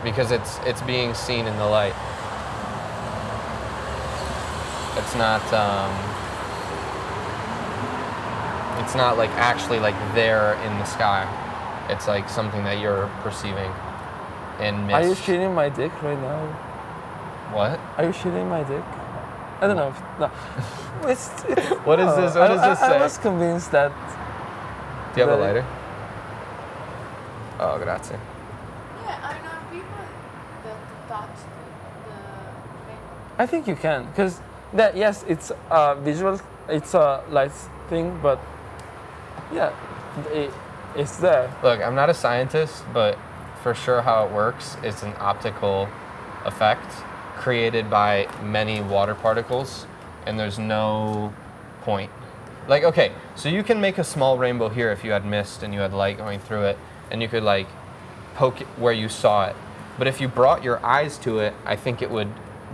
Because it's being seen in the light. It's not like actually like there in the sky. It's like something that you're perceiving in mist. Are you shooting my dick right now? What? Are you shooting my dick? I don't know. No. It's What is this? What does this I say? was convinced that. Do you have a the- lighter? Oh, grazie. Yeah, I know people that touch the rainbow. I think you can, because yes, it's a visual, it's a light thing, but yeah, it's there. Look, I'm not a scientist, but for sure how it works is an optical effect created by many water particles, and there's no point. Like, okay, so you can make a small rainbow here if you had mist and you had light going through it, and you could like poke it where you saw it. But if you brought your eyes to it, I think it would,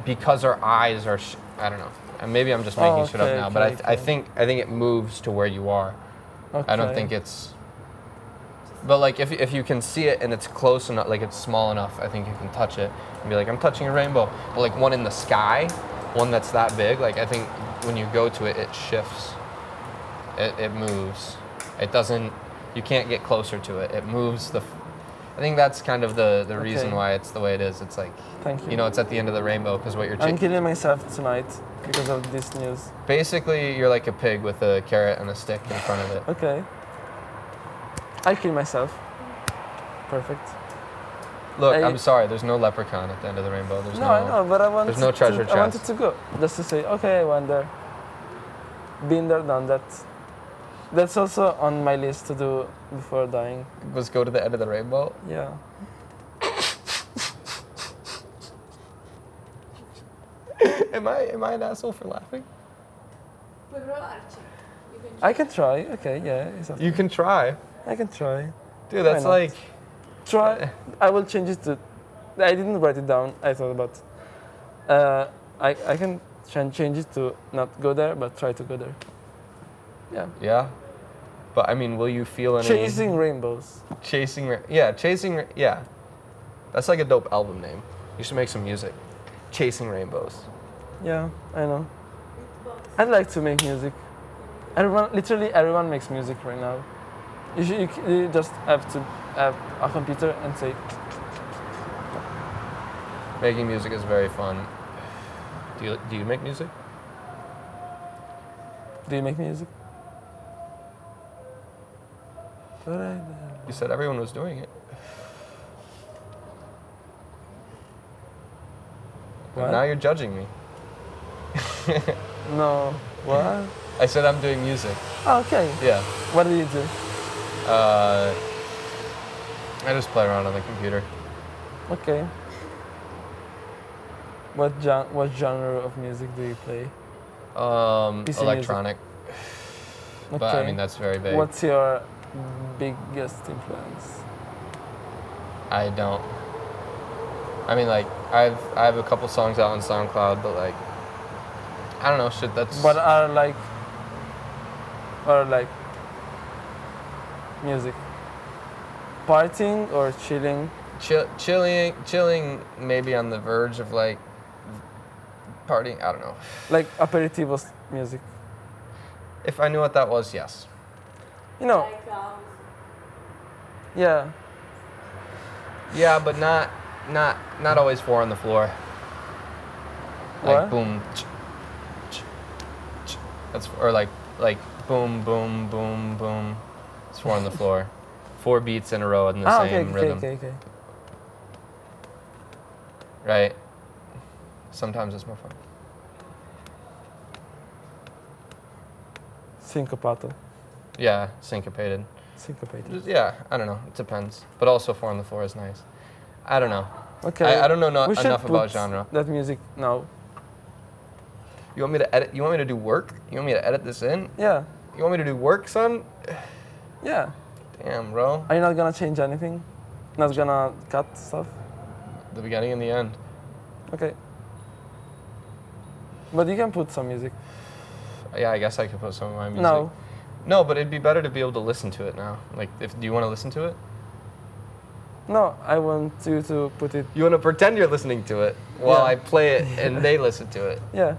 because our eyes are, I don't know. And maybe I'm just making shit up now, but I think it moves to where you are. I don't think it's. But like if you can see it and it's close enough, like it's small enough, I think you can touch it and be like, I'm touching a rainbow. But like one in the sky, one that's that big, like I think when you go to it, it shifts. It moves. It doesn't. You can't get closer to it. It moves I think that's kind of the reason Okay. why it's the way it is. It's like, Thank you. you know, it's at the end of the rainbow because what you're. I'm killing myself tonight because of this news. Basically, you're like a pig with a carrot and a stick in front of it. Okay. I kill myself. Perfect. Look, I- I'm sorry. There's no leprechaun at the end of the rainbow. There's No, I know, but I wanted there's no treasure I wanted chest. to go just to say, okay, I went there. Been there, done that. That's also on my list to do before dying. Was go to the end of the rainbow. Yeah. Am I an asshole for laughing? Puoi provarci. You can I can try. Okay, yeah. It's okay. You can try, I can try. dude. That's not? like Try. I will change it to. I didn't write it down. I thought about. I can change it to not go there, but try to go there. Yeah. Yeah. But I mean, will you feel any... Chasing rainbows. Yeah. That's like a dope album name. You should make some music. Chasing Rainbows. Yeah, I know. I'd like to make music. Literally everyone makes music right now. You just have to have a computer and say. Making music is very fun. Do you make music? Do you make music? You said everyone was doing it. What? Now you're judging me. No. What? I said I'm doing music. Oh, okay. Yeah. What do you do? I just play around on the computer. Okay. What genre of music do you play? PC Electronic. Okay. But I mean that's very vague. What's your biggest influence? I don't. I mean, like I have a couple songs out on SoundCloud, but like I don't know, shit. That's. What are like music? Partying or chilling? Chilling, maybe on the verge of like partying. I don't know. Like aperitivos music. If I knew what that was, yes. You know. Like Yeah. Yeah, but not always four on the floor. Like What? boom. That's or like boom boom boom boom. It's four on the floor. 4 beats in a row in the same rhythm. Okay. Right. Sometimes it's more fun. Syncopato. Yeah, syncopated. Syncopated. Yeah, I don't know. It depends. But also four on the floor is nice. I don't know. Okay. I don't know We should enough about put genre. that music now. You want me to edit? You want me to do work? You want me to edit this in? Yeah. You want me to do work, son? Yeah. Damn, bro. Are you not gonna change anything? Not gonna cut stuff? The beginning and the end. Okay. But you can put some music. Yeah, I guess I could put some of my music. No. No, but it'd be better to be able to listen to it now. Like, do you want to listen to it? No, I want you to put it. You want to pretend you're listening to it while Yeah. I play it and they listen to it. Yeah.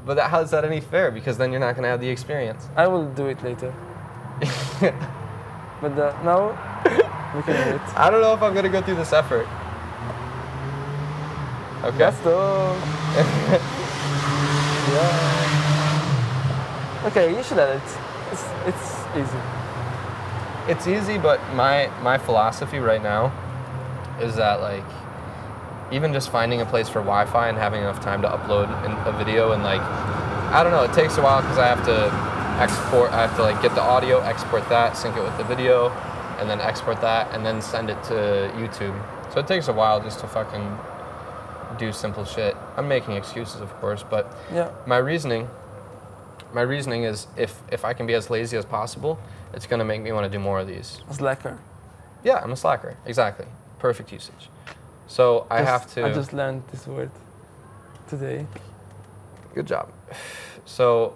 But how is that any fair? Because then you're not going to have the experience. I will do it later. But now we can do it. I don't know if I'm going to go through this effort. Okay. Let's go. Yeah. Okay, you should edit. It's easy. It's easy, but my philosophy right now is that like even just finding a place for Wi-Fi and having enough time to upload a video and like I don't know, it takes a while because I have to like get the audio, export that, sync it with the video, and then export that and then send it to YouTube. So it takes a while just to fucking do simple shit. I'm making excuses, of course, but Yeah. my reasoning is if I can be as lazy as possible, it's gonna make me want to do more of these. Slacker. Yeah, I'm a slacker. Exactly. Perfect usage. So I have to. I just learned this word today. Good job. So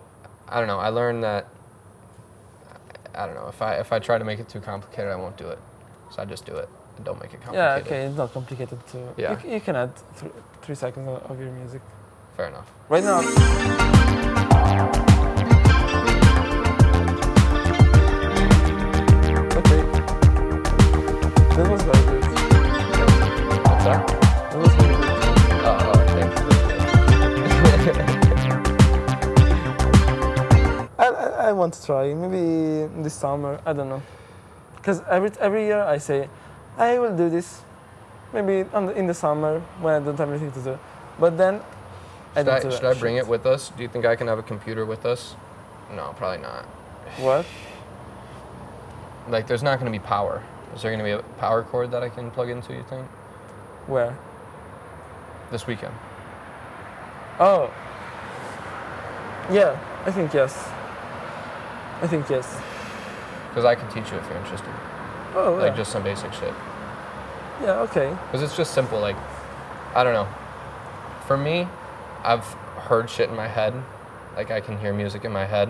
I don't know. I learned that. I don't know. If I try to make it too complicated, I won't do it. So I just do it and don't make it Yeah, complicated. okay, it's not complicated to. Yeah. You can add 3 seconds of your music. Fair enough. Right now. Okay. That was very good. What's that? That was very good. Thanks. I want to try. Maybe this summer. I don't know. Because every year I say, I will do this. Maybe in the summer when I don't have anything to do. But then I don't do Should that I bring shit. it with us? Do you think I can have a computer with us? No, probably not. What? Like, there's not going to be power. Is there going to be a power cord that I can plug into, you think? Where? This weekend. Oh. Yeah, I think yes. I think yes. Because I can teach you if you're interested. Oh, Like, yeah. just some basic shit. Yeah, okay. Because it's just simple. Like, I don't know. For me, I've heard shit in my head. Like, I can hear music in my head,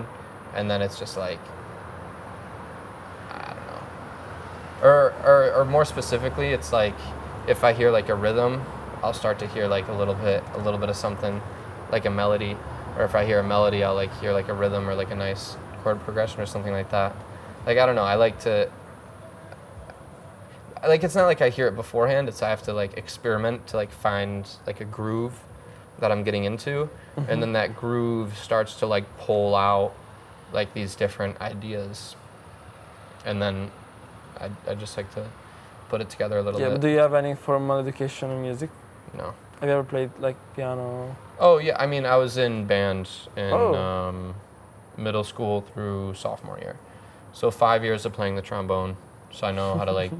and then it's just like, I don't know. Or more specifically, it's like if I hear like a rhythm, I'll start to hear like a little bit of something, like a melody. Or if I hear a melody, I'll like hear like a rhythm or like a nice chord progression or something like that. Like, I don't know. I like to. Like, it's not like I hear it beforehand. It's I have to like experiment to like find like a groove that I'm getting into, and then that groove starts to like pull out like these different ideas, and then I just like to put it together a little Yeah, bit. but do you have any formal education in music? No. Have you ever played like piano? Oh yeah, I mean I was in band in Oh. middle school through sophomore year, so 5 years of playing the trombone. So I know how to like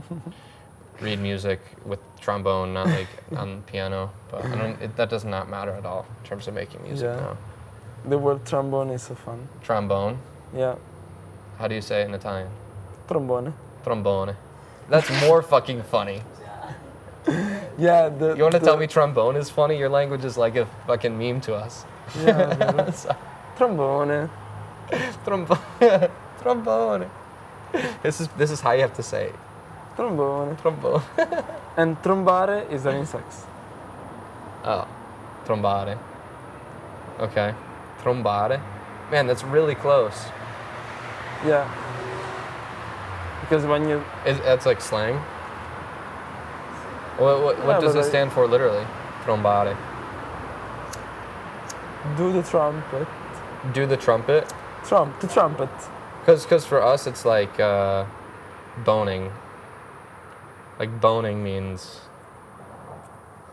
read music with trombone, not like on piano. But I don't. That does not matter at all in terms of making music Yeah. now. The word trombone is so fun. Trombone. Yeah. How do you say it in Italian? Trombone. Trombone. That's more fucking funny. Yeah. You want to tell me trombone is funny? Your language is like a fucking meme to us. Yeah. Trombone. Trombone. Trombone. This is how you have to say it. Trombone. Trombone. And trombare is an insect. Oh, trombare. Okay. Trombare. Man, that's really close. Yeah. Because when you That's like slang. What Yeah, does but it stand for literally? Trombare. do the trumpet, Do the trumpet. the trumpet. Because for us it's like boning. Like boning means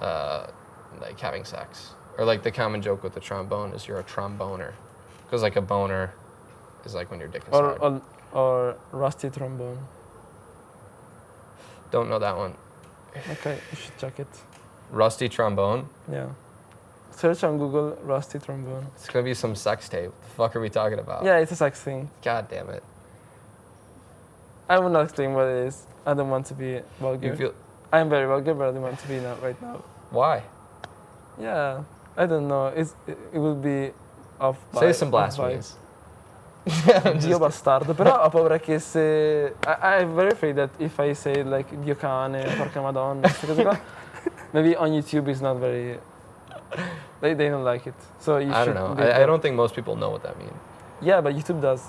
like having sex. Or like the common joke with the trombone is you're a tromboner. Because like a boner is like when your dick is hard. Or rusty trombone. Don't know that one. Okay, you should check it. Rusty trombone. Yeah. Search on Google rusty trombone. It's gonna be some sex tape. What the fuck are we talking about? Yeah, it's a sex thing. God damn it. I will not explain what it is. I don't want to be vulgar. You feel I am very vulgar, but I don't want to be not right now. why? Yeah, I don't know. It will be off. Say some blasphemies. I'm Dio just- bastardo, però ho paura che se... I'm very afraid that if I say like Dio cane, porca madonna, queste cose qua, maybe on YouTube it's not very... They don't like it. So you I should don't know. be I careful. don't think most people know what that means. Yeah, but YouTube does.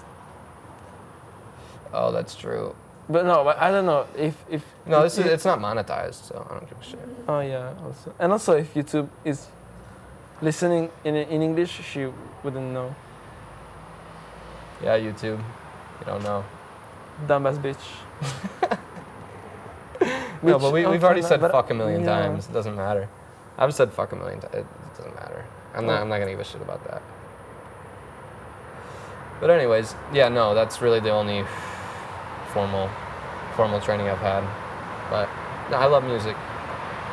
Oh, that's true. But no, but I don't know if... No, it's not monetized, so I don't give a shit. Oh yeah, also. And also if YouTube is listening in English, she wouldn't know. Yeah, YouTube. You don't know. Dumbass bitch. No, but we've already said but- fuck a million yeah. times. It doesn't matter. I've said fuck a million times. It doesn't matter. I'm not gonna give a shit about that. But anyways, yeah, no, that's really the only formal training I've had. But no, I love music,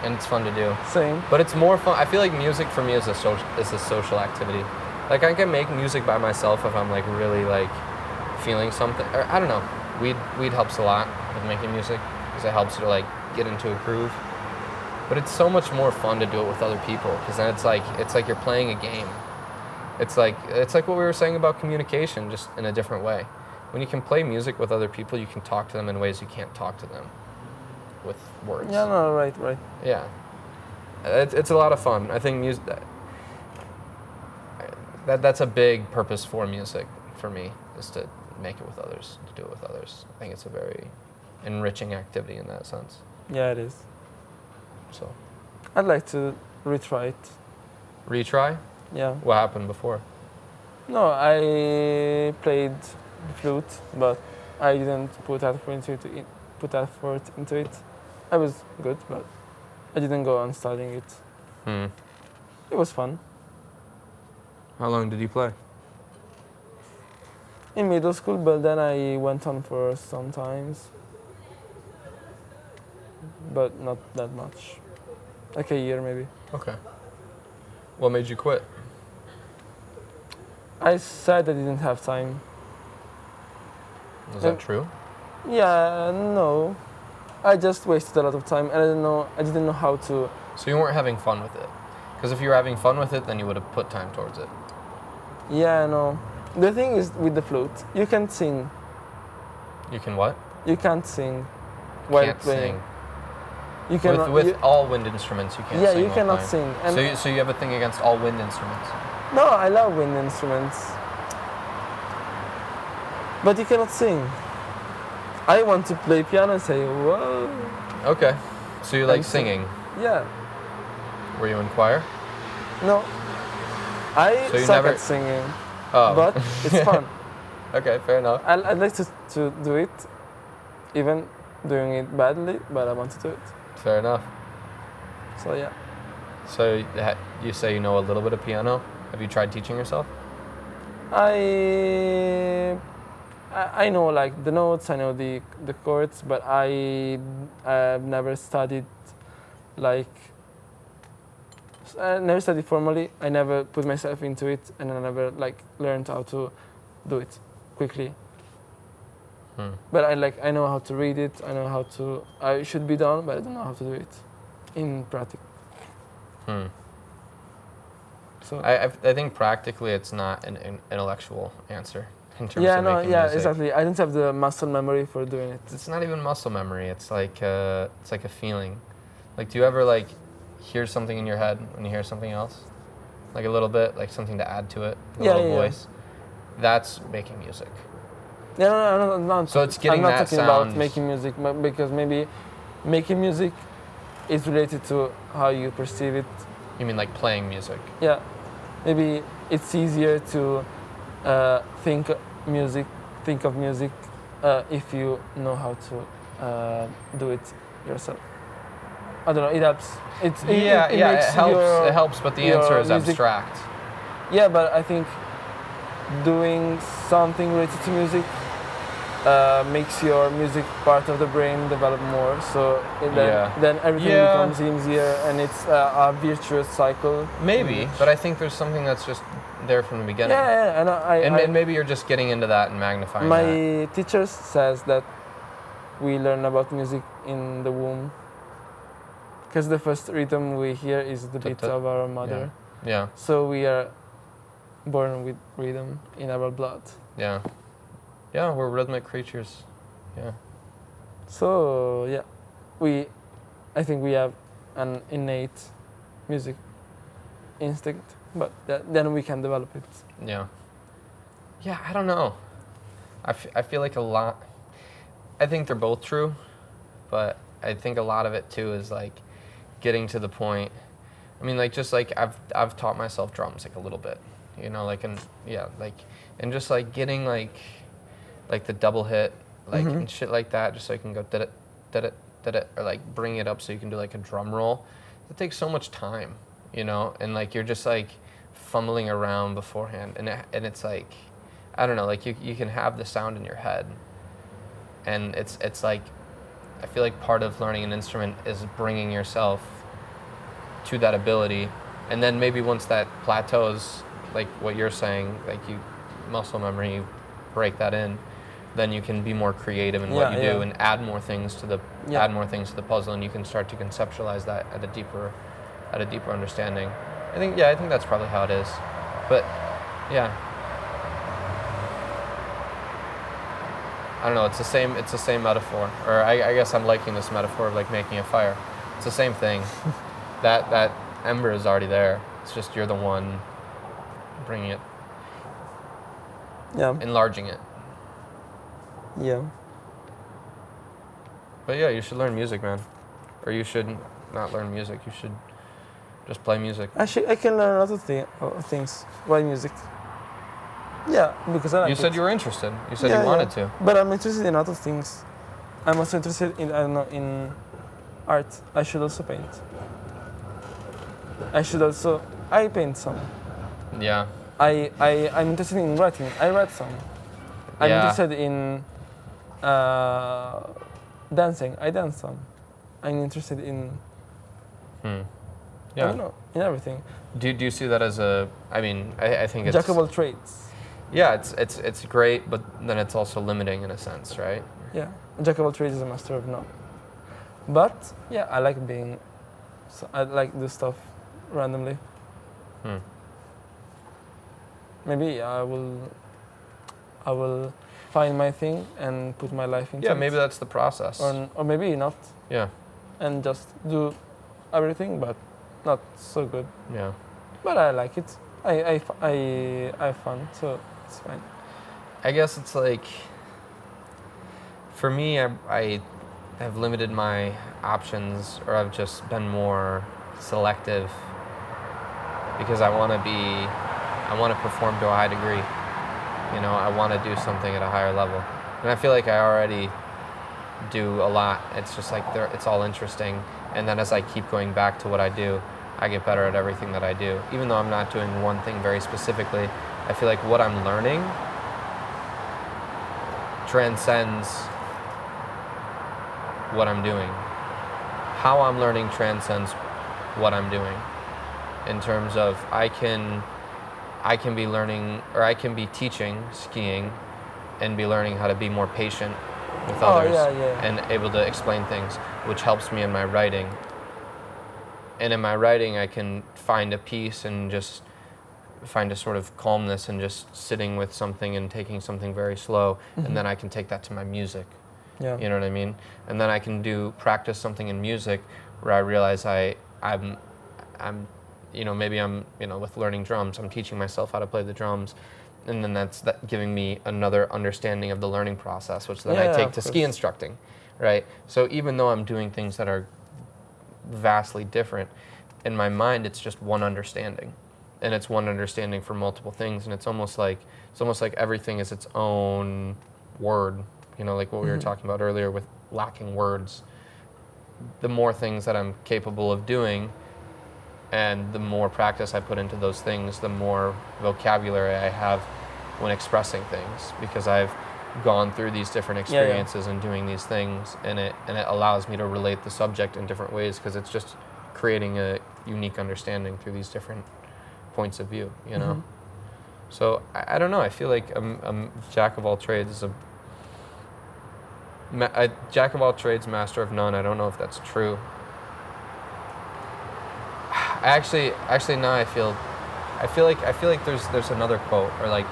and it's fun to do. Same. But it's more fun. I feel like music for me is a social activity. Like I can make music by myself if I'm like really like feeling something. Or I don't know. Weed helps a lot with making music because it helps you to like get into a groove. But it's so much more fun to do it with other people because then it's like you're playing a game. It's like what we were saying about communication, just in a different way. When you can play music with other people, you can talk to them in ways you can't talk to them with words. Yeah, no, right. Yeah. It's a lot of fun. I think music. That's a big purpose for music for me, is to make it with others, to do it with others. I think it's a very enriching activity in that sense. Yeah, it is. So, I'd like to retry it. retry? Yeah. What happened before? No, I played the flute, but I didn't put effort into it. I was good, but I didn't go on studying it. It was fun. How long did you play? In middle school, but then I went on for some times. But not that much. Like a year maybe. Okay. What made you quit? I said I didn't have time. Is that true? Yeah, no. I just wasted a lot of time, and I didn't know how to. So you weren't having fun with it. Because if you were having fun with it, then you would have put time towards it. Yeah, no. The thing is with the flute, you can't sing. You can what? You can't sing while Can't playing. sing. You cannot. With you, all wind instruments, you can't yeah, sing you while cannot playing. sing. And So you have a thing against all wind instruments. no, I love wind instruments, but you cannot sing. I want to play piano and say whoa. Okay. So you like And sing. singing. Yeah. Were you in choir? No. I So you suck never- at singing, Oh. but it's fun. Okay, fair enough. I'd like to do it, even doing it badly, but I want to do it. Fair enough. So yeah. So you say you know a little bit of piano. Have you tried teaching yourself? I know like the notes, I know the chords, but I've never studied like I never studied formally. I never put myself into it, and I never like learned how to do it quickly. But I know how to read it. I know how to. I should be done, but I don't know how to do it in practice. So I think practically it's not an intellectual answer in terms yeah, of no, making yeah, music. exactly. I don't have the muscle memory for doing it. It's not even muscle memory. It's like a feeling. Like, do you ever like hear something in your head when you hear something else? Like a little bit, like something to add to it, a Yeah, little yeah, voice. That's making music. Yeah, no. So it's getting I'm not that talking sound. about making music, because maybe making music is related to how you perceive it. You mean like playing music? Yeah, maybe it's easier to think of music if you know how to do it yourself. I don't know. It helps. It makes helps. It helps, but the answer your is music- abstract. Yeah, but I think doing something related to music makes your music part of the brain develop more. So then everything Yeah. becomes easier, and it's a virtuous cycle. Maybe, but I think there's something that's just there from the beginning. Yeah, And maybe you're just getting into that and magnifying my that. teacher says that we learn about music in the womb, because the first rhythm we hear is the beat of our mother. Yeah, So we are born with rhythm in our blood. yeah. Yeah, we're rhythmic creatures. Yeah. So yeah, I think we have an innate music instinct, but then we can develop it. Yeah. Yeah, I don't know. I feel like a lot. I think they're both true, but I think a lot of it too is like getting to the point. I mean, like just like I've taught myself drums like a little bit, you know, like and just like getting like the double hit, like and shit like that, just so you can go did it, or like bring it up so you can do like a drum roll. It takes so much time, you know, and like you're just like fumbling around beforehand, and it's like, I don't know, like you can have the sound in your head, and it's like, I feel like part of learning an instrument is bringing yourself to that ability, and then maybe once that plateaus, like what you're saying, like you muscle memory, you break that in, then you can be more creative in what you do and add more things to the puzzle, and you can start to conceptualize that at a deeper understanding. I think that's probably how it is. But yeah, I don't know. It's the same metaphor, or I guess I'm liking this metaphor of like making a fire. It's the same thing. that ember is already there. It's just you're the one bringing it, enlarging it. Yeah. But yeah, you should learn music, man. Or you should not learn music. You should just play music. Actually, I can learn a lot of things while music. Yeah, because I like You said it. you were interested. You said you wanted to. But I'm interested in a lot of things. I'm also interested in, I don't know, in art. I should also paint. I paint some. Yeah. I'm interested in writing. I write some. I'm interested in dancing. I dance some. I'm interested in, I don't know, in everything. Do you see that as I think it's Jack of all trades. Yeah, it's great, but then it's also limiting in a sense, right? Yeah, Jack of all trades is a master of none. But yeah, I like being. So I like do stuff randomly. Hmm. Maybe I will find my thing and put my life into Yeah, it. maybe that's the process. Or maybe not, Yeah, and just do everything, but not so good. yeah. But I like it. I have fun, so it's fine. I guess it's like, for me, I have limited my options, or I've just been more selective because I want to perform to a high degree. You know, I want to do something at a higher level. And I feel like I already do a lot. It's just like it's all interesting. And then as I keep going back to what I do, I get better at everything that I do. Even though I'm not doing one thing very specifically, I feel like what I'm learning transcends what I'm doing. How I'm learning transcends what I'm doing. In terms of I can be learning, or I can be teaching skiing and be learning how to be more patient with others and able to explain things, which helps me in my writing. And in my writing, I can find a peace and just find a sort of calmness in just sitting with something and taking something very slow, and then I can take that to my music. Yeah. You know what I mean? And then I can practice something in music where I realize I'm maybe I'm, with learning drums, I'm teaching myself how to play the drums, and then that's giving me another understanding of the learning process, which then I take to ski instructing, right? So even though I'm doing things that are vastly different, in my mind it's just one understanding, and it's one understanding for multiple things, and it's almost like everything is its own word, like what we were talking about earlier with lacking words. The more things that I'm capable of doing, and the more practice I put into those things, the more vocabulary I have when expressing things, because I've gone through these different experiences and doing these things, and it allows me to relate the subject in different ways, because it's just creating a unique understanding through these different points of view, So I don't know. I feel like a jack of all trades is a jack of all trades, master of none. I don't know if that's true. Actually, now I feel like there's another quote, or like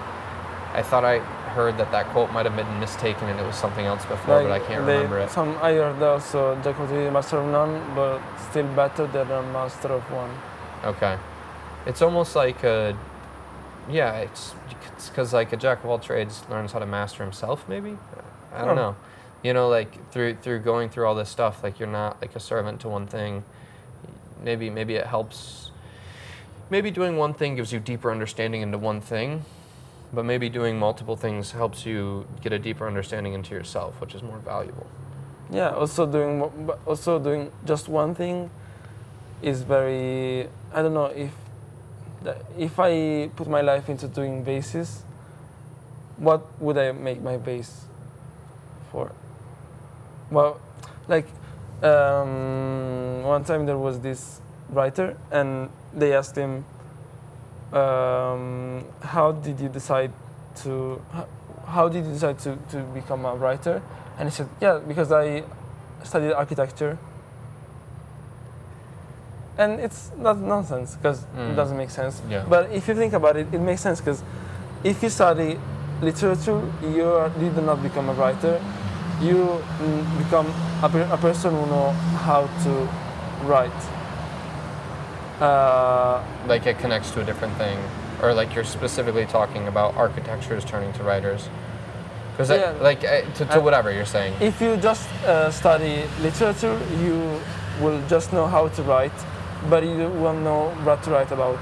I thought I heard that quote might have been mistaken and it was something else before, but I can't remember it. I heard also jack of all trades, master of none, but still better than a master of one. Okay, it's almost like it's because like a jack of all trades learns how to master himself. Maybe I don't know. Like through going through all this stuff, like you're not like a servant to one thing. Maybe it helps. Maybe doing one thing gives you deeper understanding into one thing, but maybe doing multiple things helps you get a deeper understanding into yourself, which is more valuable. Yeah. Also doing just one thing is very. I don't know if I put my life into doing basses, what would I make my bass for? Well, like one time there was this writer, and they asked him, how did you decide to become a writer? And he said, yeah, because I studied architecture. And it's not nonsense, because it doesn't make sense. Yeah. But if you think about it, it makes sense, because if you study literature, you do not become a writer. You become a person who knows how to write. Like it connects to a different thing, or like you're specifically talking about architectures turning to writers. Because to whatever you're saying. If you just study literature, you will just know how to write, but you won't know what to write about.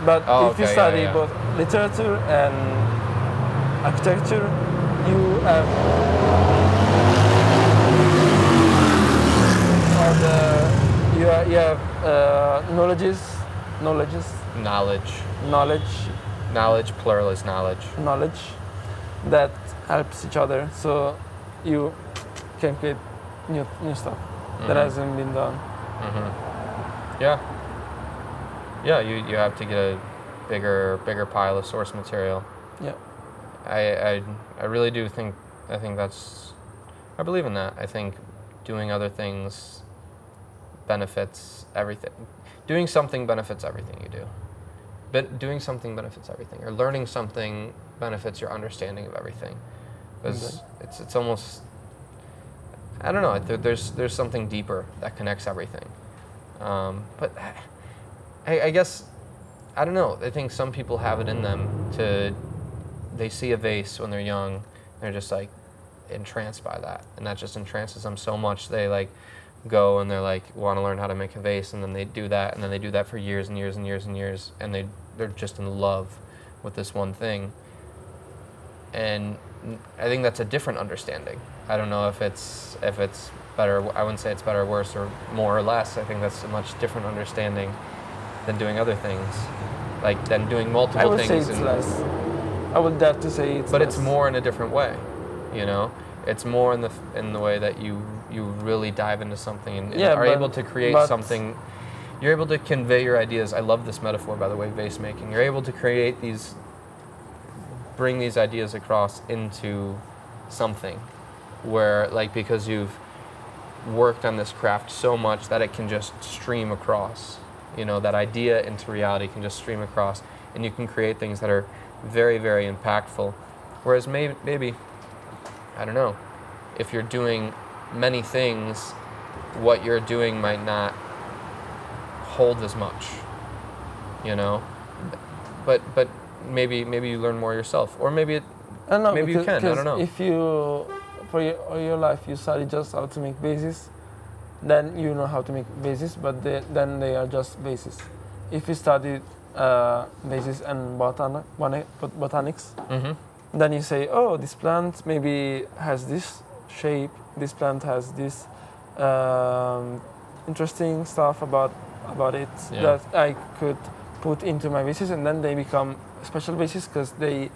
But if you study both literature and architecture, you have Knowledge, plural is knowledge. Knowledge that helps each other, so you can create new stuff that hasn't been done. Yeah. Yeah, you have to get a bigger pile of source material. Yeah. I really do think, I believe in that. I think doing other things benefits everything. Doing something benefits everything you do. But doing something benefits everything, or learning something benefits your understanding of everything. Because it's almost, I don't know. There's something deeper that connects everything. But I guess, I don't know. I think some people have it in them they see a vase when they're young, and they're just like entranced by that, and that just entrances them so much they like go and they're like want to learn how to make a vase, and then they do that, and then they do that for years and years and years and years, and they're just in love with this one thing. And I think that's a different understanding. I don't know if it's better. I wouldn't say it's better or worse or more or less. I think that's a much different understanding than doing other things, like than doing multiple I would things. say it's less. I would dare to say it's but less. it's more in a different way, you know. It's more in the way that you really dive into something and are able to create something. You're able to convey your ideas. I love this metaphor, by the way, vase making. You're able to bring these ideas across into something where, like, because you've worked on this craft so much that it can just stream across. You know, that idea into reality can just stream across, and you can create things that are very, very impactful. Whereas maybe, I don't know, if you're doing many things, what you're doing might not hold as much, you know. But maybe you learn more yourself, or maybe I don't know, maybe you can. I don't know. If you, for your life, you study just how to make vases, then you know how to make vases, but then they are just vases. If you study vases and botanics, then you say, oh, this plant maybe has this shape, this plant has this interesting stuff about it that I could put into my vases, and then they become special vases because they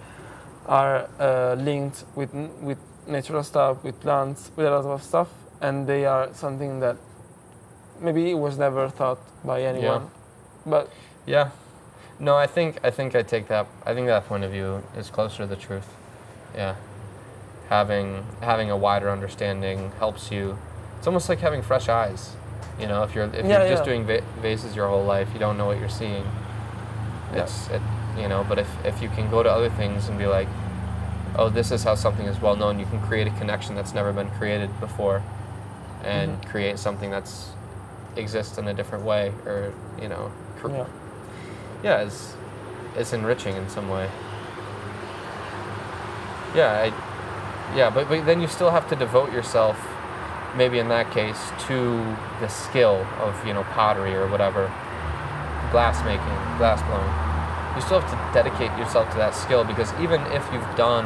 are linked with natural stuff, with plants, with a lot of stuff, and they are something that maybe was never thought by anyone. But yeah. No, I think I take that. I think that point of view is closer to the truth. Yeah, having a wider understanding helps you. It's almost like having fresh eyes. You know, if you're just doing vases your whole life, you don't know what you're seeing. You know, but if you can go to other things and be like, oh, this is how something is well known, you can create a connection that's never been created before, and create something that's exists in a different way, or you know. It's enriching in some way. But then you still have to devote yourself, maybe in that case, to the skill of, you know, pottery or whatever, glass making, glass blowing. You still have to dedicate yourself to that skill, because even if you've done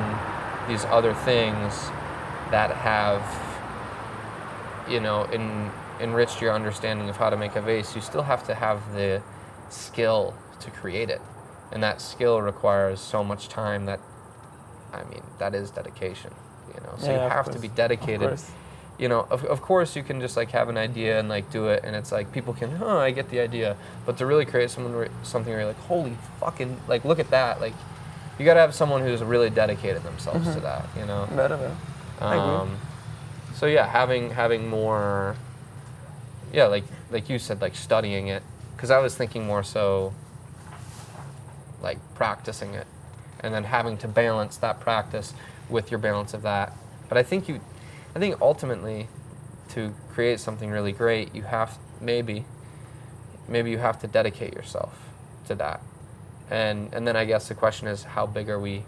these other things that have, you know, enriched your understanding of how to make a vase, you still have to have the skill to create it, and that skill requires so much time that, I mean, that is dedication, you know. So you have to be dedicated. You know, of course you can just like have an idea and like do it, and it's like people can, I get the idea, but to really create something where you're like, holy fucking, like, look at that, like, you gotta have someone who's really dedicated themselves to that, you know. I agree. So yeah, having more, like you said, like studying it, because I was thinking more so like practicing it, and then having to balance that practice with your balance of that. But I think ultimately, to create something really great, you have maybe you have to dedicate yourself to that. And then I guess the question is, how big are we,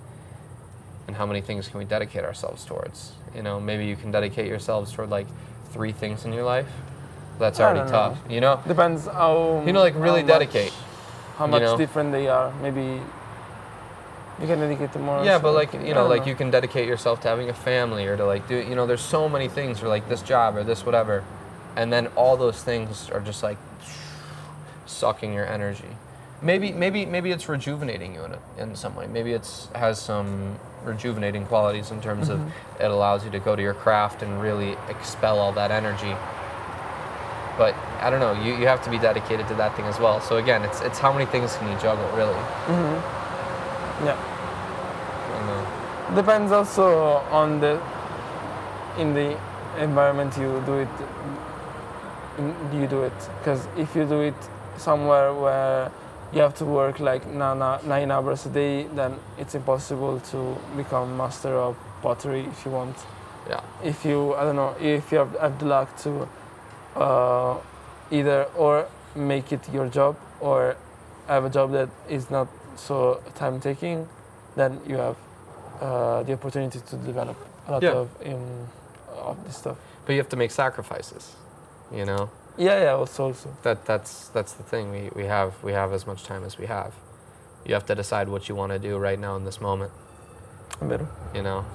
and how many things can we dedicate ourselves towards? You know, maybe you can dedicate yourselves toward like 3 things in your life. That's already tough, you know? Depends how, you know, like really dedicate. How much different they are. Maybe you can dedicate to more. Yeah, but like, you know, like you can dedicate yourself to having a family, or to like do, you know, there's so many things, or like this job or this whatever. And then all those things are just like sucking your energy. Maybe it's rejuvenating you in some way. Maybe has some rejuvenating qualities in terms of it allows you to go to your craft and really expel all that energy. But I don't know, you have to be dedicated to that thing as well. So again, it's how many things can you juggle, really? Yeah. Depends also on in the environment you do it, because if you do it somewhere where you have to work like 9 hours a day, then it's impossible to become master of pottery if you want. Yeah. If you, I don't know, if you have the luck to either or make it your job or have a job that is not so time taking, then you have the opportunity to develop a lot of this stuff. But you have to make sacrifices, you know? Yeah, also. That's the thing. We have as much time as we have. You have to decide what you want to do right now in this moment. Better. You know?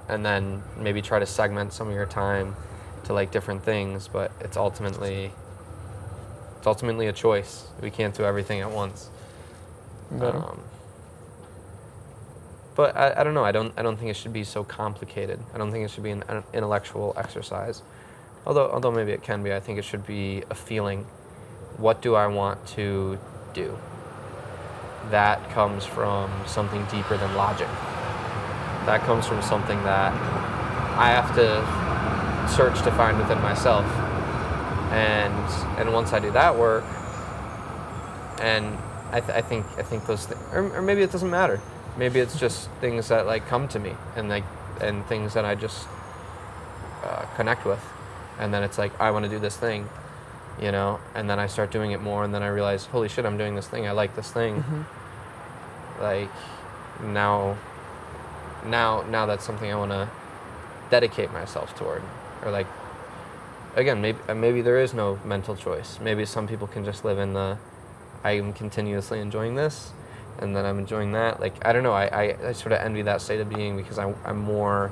And then maybe try to segment some of your time to like different things, but it's ultimately a choice. We can't do everything at once. But I don't know. I don't think it should be so complicated. I don't think it should be an intellectual exercise. Although maybe it can be. I think it should be a feeling. What do I want to do? That comes from something deeper than logic. That comes from something that I have to search to find within myself. And once I do that work, and I think those things, or maybe it doesn't matter. Maybe it's just things that like come to me and things that I just connect with, and then it's like I want to do this thing, you know, and then I start doing it more, and then I realize, holy shit, I'm doing this thing. I like this thing. Mm-hmm. Like now that's something I want to dedicate myself toward, or like again, maybe there is no mental choice. Maybe some people can just live in the I am continuously enjoying this, and then I'm enjoying that. Like, I don't know, I sort of envy that state of being because I'm more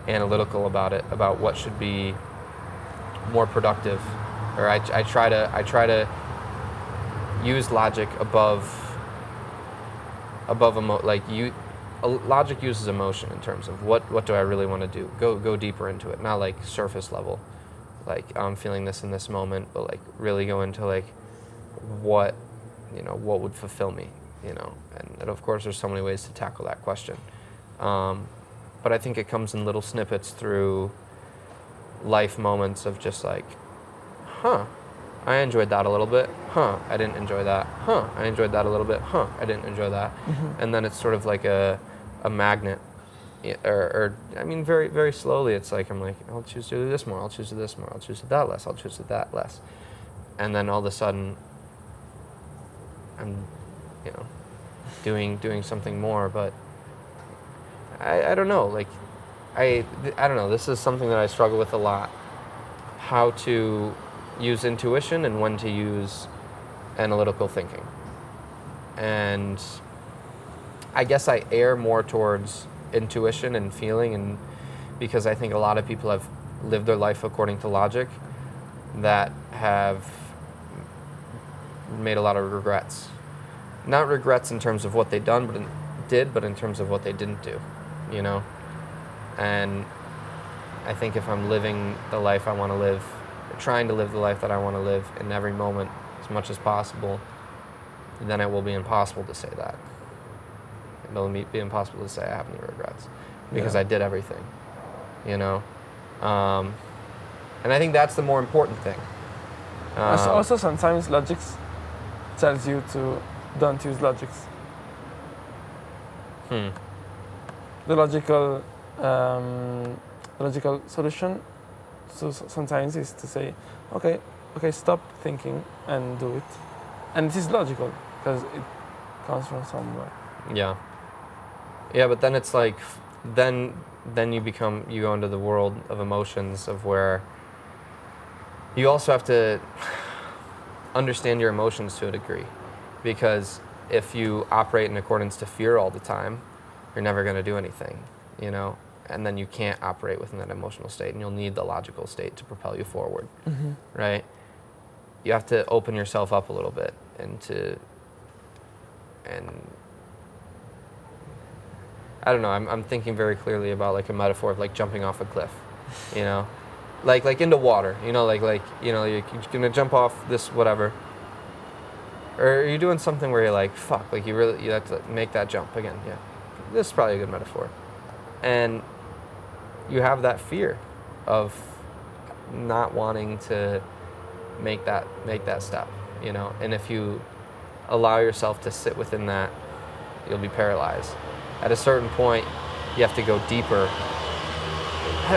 analytical about it, about what should be more productive. Or I try to use logic logic uses emotion in terms of what do I really want to do? Go deeper into it, not like surface level. Like, I'm feeling this in this moment, but like really go into like what would fulfill me, you know. And of course there's so many ways to tackle that question. But I think it comes in little snippets through life moments of just like, I enjoyed that a little bit. I didn't enjoy that. I enjoyed that a little bit. I didn't enjoy that. Mm-hmm. And then it's sort of like a magnet. Or I mean, very, very slowly, it's like, I'm like, I'll choose to do this more. I'll choose to do this more. I'll choose to that less. I'll choose to that less. And then all of a sudden, I'm, you know, doing something more. But I don't know. Like, I don't know. This is something that I struggle with a lot. How to use intuition and when to use analytical thinking. And I guess I err more towards intuition and feeling, and because I think a lot of people have lived their life according to logic that have made a lot of regrets. Not regrets in terms of what they did, but in terms of what they didn't do, you know? And I think if I'm living the life I want to live, or trying to live the life that I want to live in every moment as much as possible, then it will be impossible to say that. It'll be impossible to say I have any regrets because I did everything, you know? And I think that's the more important thing. Also, sometimes logic tells you to don't use logics. The logical solution sometimes is to say, okay, stop thinking and do it. And it is logical because it comes from somewhere. Yeah, but then it's like, then you go into the world of emotions of where you also have to understand your emotions to a degree, because if you operate in accordance to fear all the time, you're never going to do anything, you know, and then you can't operate within that emotional state, and you'll need the logical state to propel you forward, right? You have to open yourself up a little bit and I don't know, I'm thinking very clearly about like a metaphor of like jumping off a cliff, you know, like into water, you know, like you know, you're gonna jump off this whatever, or you're doing something where you're like, fuck, like you have to make that jump again. Yeah, this is probably a good metaphor, and you have that fear, of not wanting to make that step, you know. And if you allow yourself to sit within that, you'll be paralyzed. At a certain point, you have to go deeper.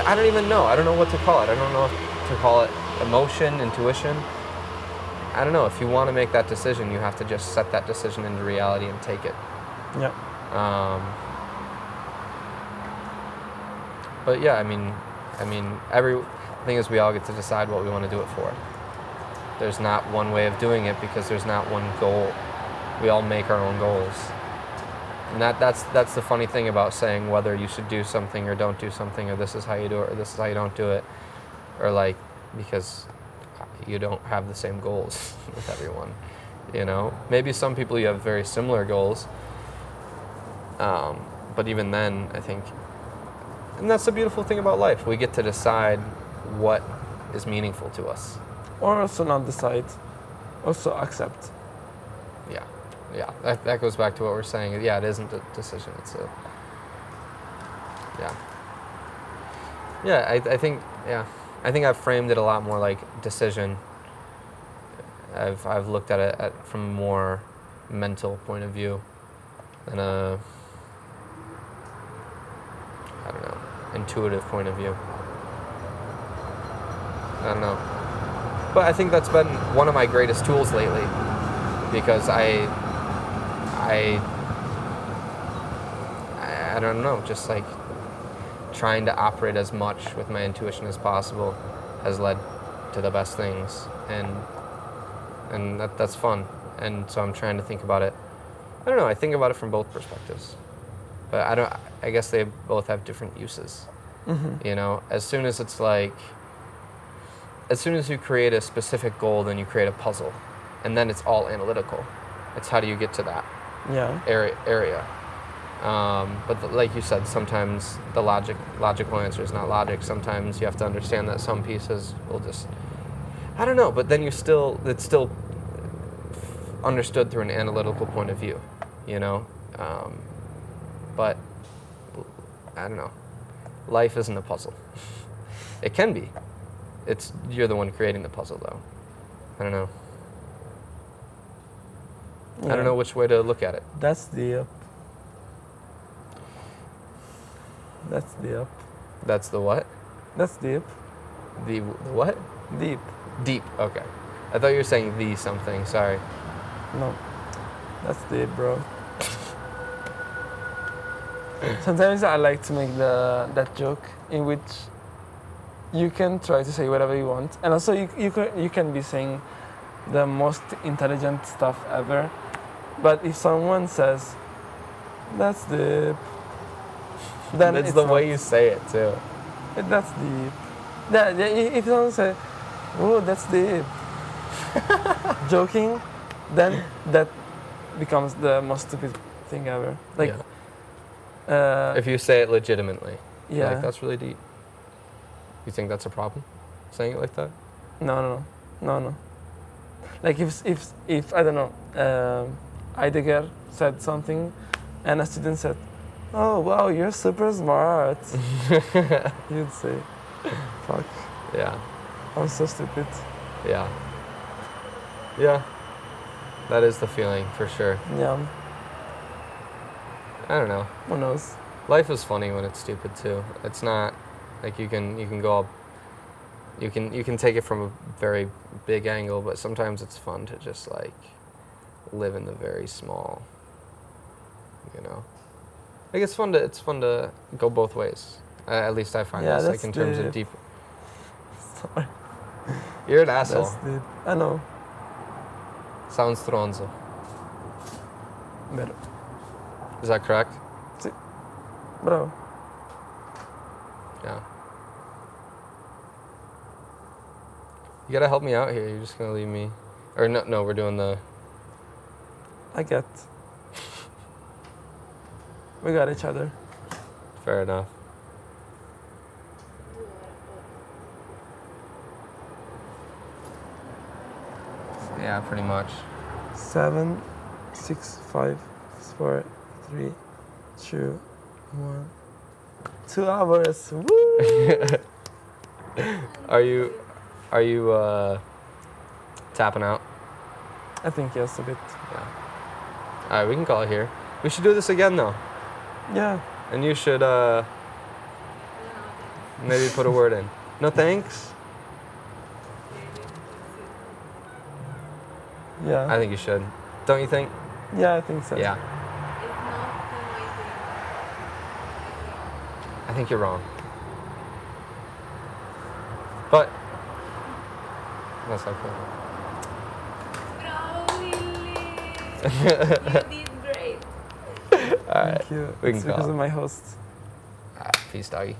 I don't even know. I don't know what to call it. I don't know if to call it emotion, intuition. I don't know. If you want to make that decision, you have to just set that decision into reality and take it. Yeah. But yeah, I mean, every thing is we all get to decide what we want to do it for. There's not one way of doing it because there's not one goal. We all make our own goals. And that's the funny thing about saying whether you should do something or don't do something, or this is how you do it or this is how you don't do it, or like, because you don't have the same goals with everyone, you know. Maybe some people you have very similar goals, but even then, I think, and that's the beautiful thing about life, we get to decide what is meaningful to us. Or also not decide, also accept. Yeah, that goes back to what we're saying. Yeah, it isn't a decision, it's a, I think I've framed it a lot more like decision. I've looked at it from a more mental point of view than a, I don't know, intuitive point of view. I don't know. But I think that's been one of my greatest tools lately, because I don't know, just like trying to operate as much with my intuition as possible has led to the best things, and that's fun. And so I'm trying to think about it. I don't know, I think about it from both perspectives, but I guess they both have different uses. Mm-hmm. You know, as soon as you create a specific goal, then you create a puzzle, and then it's all analytical. It's how do you get to that area. But like you said, sometimes the logical answer is not logic. Sometimes you have to understand that some pieces will just, I don't know, but then it's still understood through an analytical point of view, you know? But I don't know. Life isn't a puzzle. It can be. You're the one creating the puzzle, though. I don't know. Yeah. I don't know which way to look at it. That's deep. That's deep. That's the what? That's deep. The what? Deep. Deep. Okay. I thought you were saying the something. Sorry. No. That's deep, bro. Sometimes I like to make that joke in which you can try to say whatever you want, and also you can be saying the most intelligent stuff ever, but if someone says that's deep, then That's it's the not, way you say it too. that's deep. Yeah, if someone says, "Oh, that's deep," joking, then that becomes the most stupid thing ever. Like, if you say it legitimately, yeah, like that's really deep. You think that's a problem, saying it like that? No. Like if I don't know, Heidegger said something, and a student said, "Oh wow, you're super smart," you'd say, "Fuck, Yeah. I'm so stupid." Yeah. That is the feeling for sure. Yeah. I don't know. Who knows? Life is funny when it's stupid too. It's not like you can go up. You can take it from a very big angle, but sometimes it's fun to just like live in the very small. You know, like it's fun to go both ways. At least I find this, like in terms of deep. Sorry. You're an asshole. That's deep. I know. Sounds stronzo. Better. Is that correct? Bro. Yeah. You gotta help me out here. You're just gonna leave me, or no, we're doing the. I get. We got each other. Fair enough. Yeah, pretty much. 7, 6, 5, 4, 3, 2, 1. 2 hours. Woo! Are you tapping out? I think yes, a bit. Yeah. All right, we can call it here. We should do this again though, Yeah. and you should No, maybe put a word in. No thanks. Yeah. I think you should. Don't you think? Yeah, I think so. Yeah. if not, then I think. I think you're wrong. But that's okay. Bro, Willy! You did great. All right. Thank you. We can It's because call. of my host. All right, peace, doggy.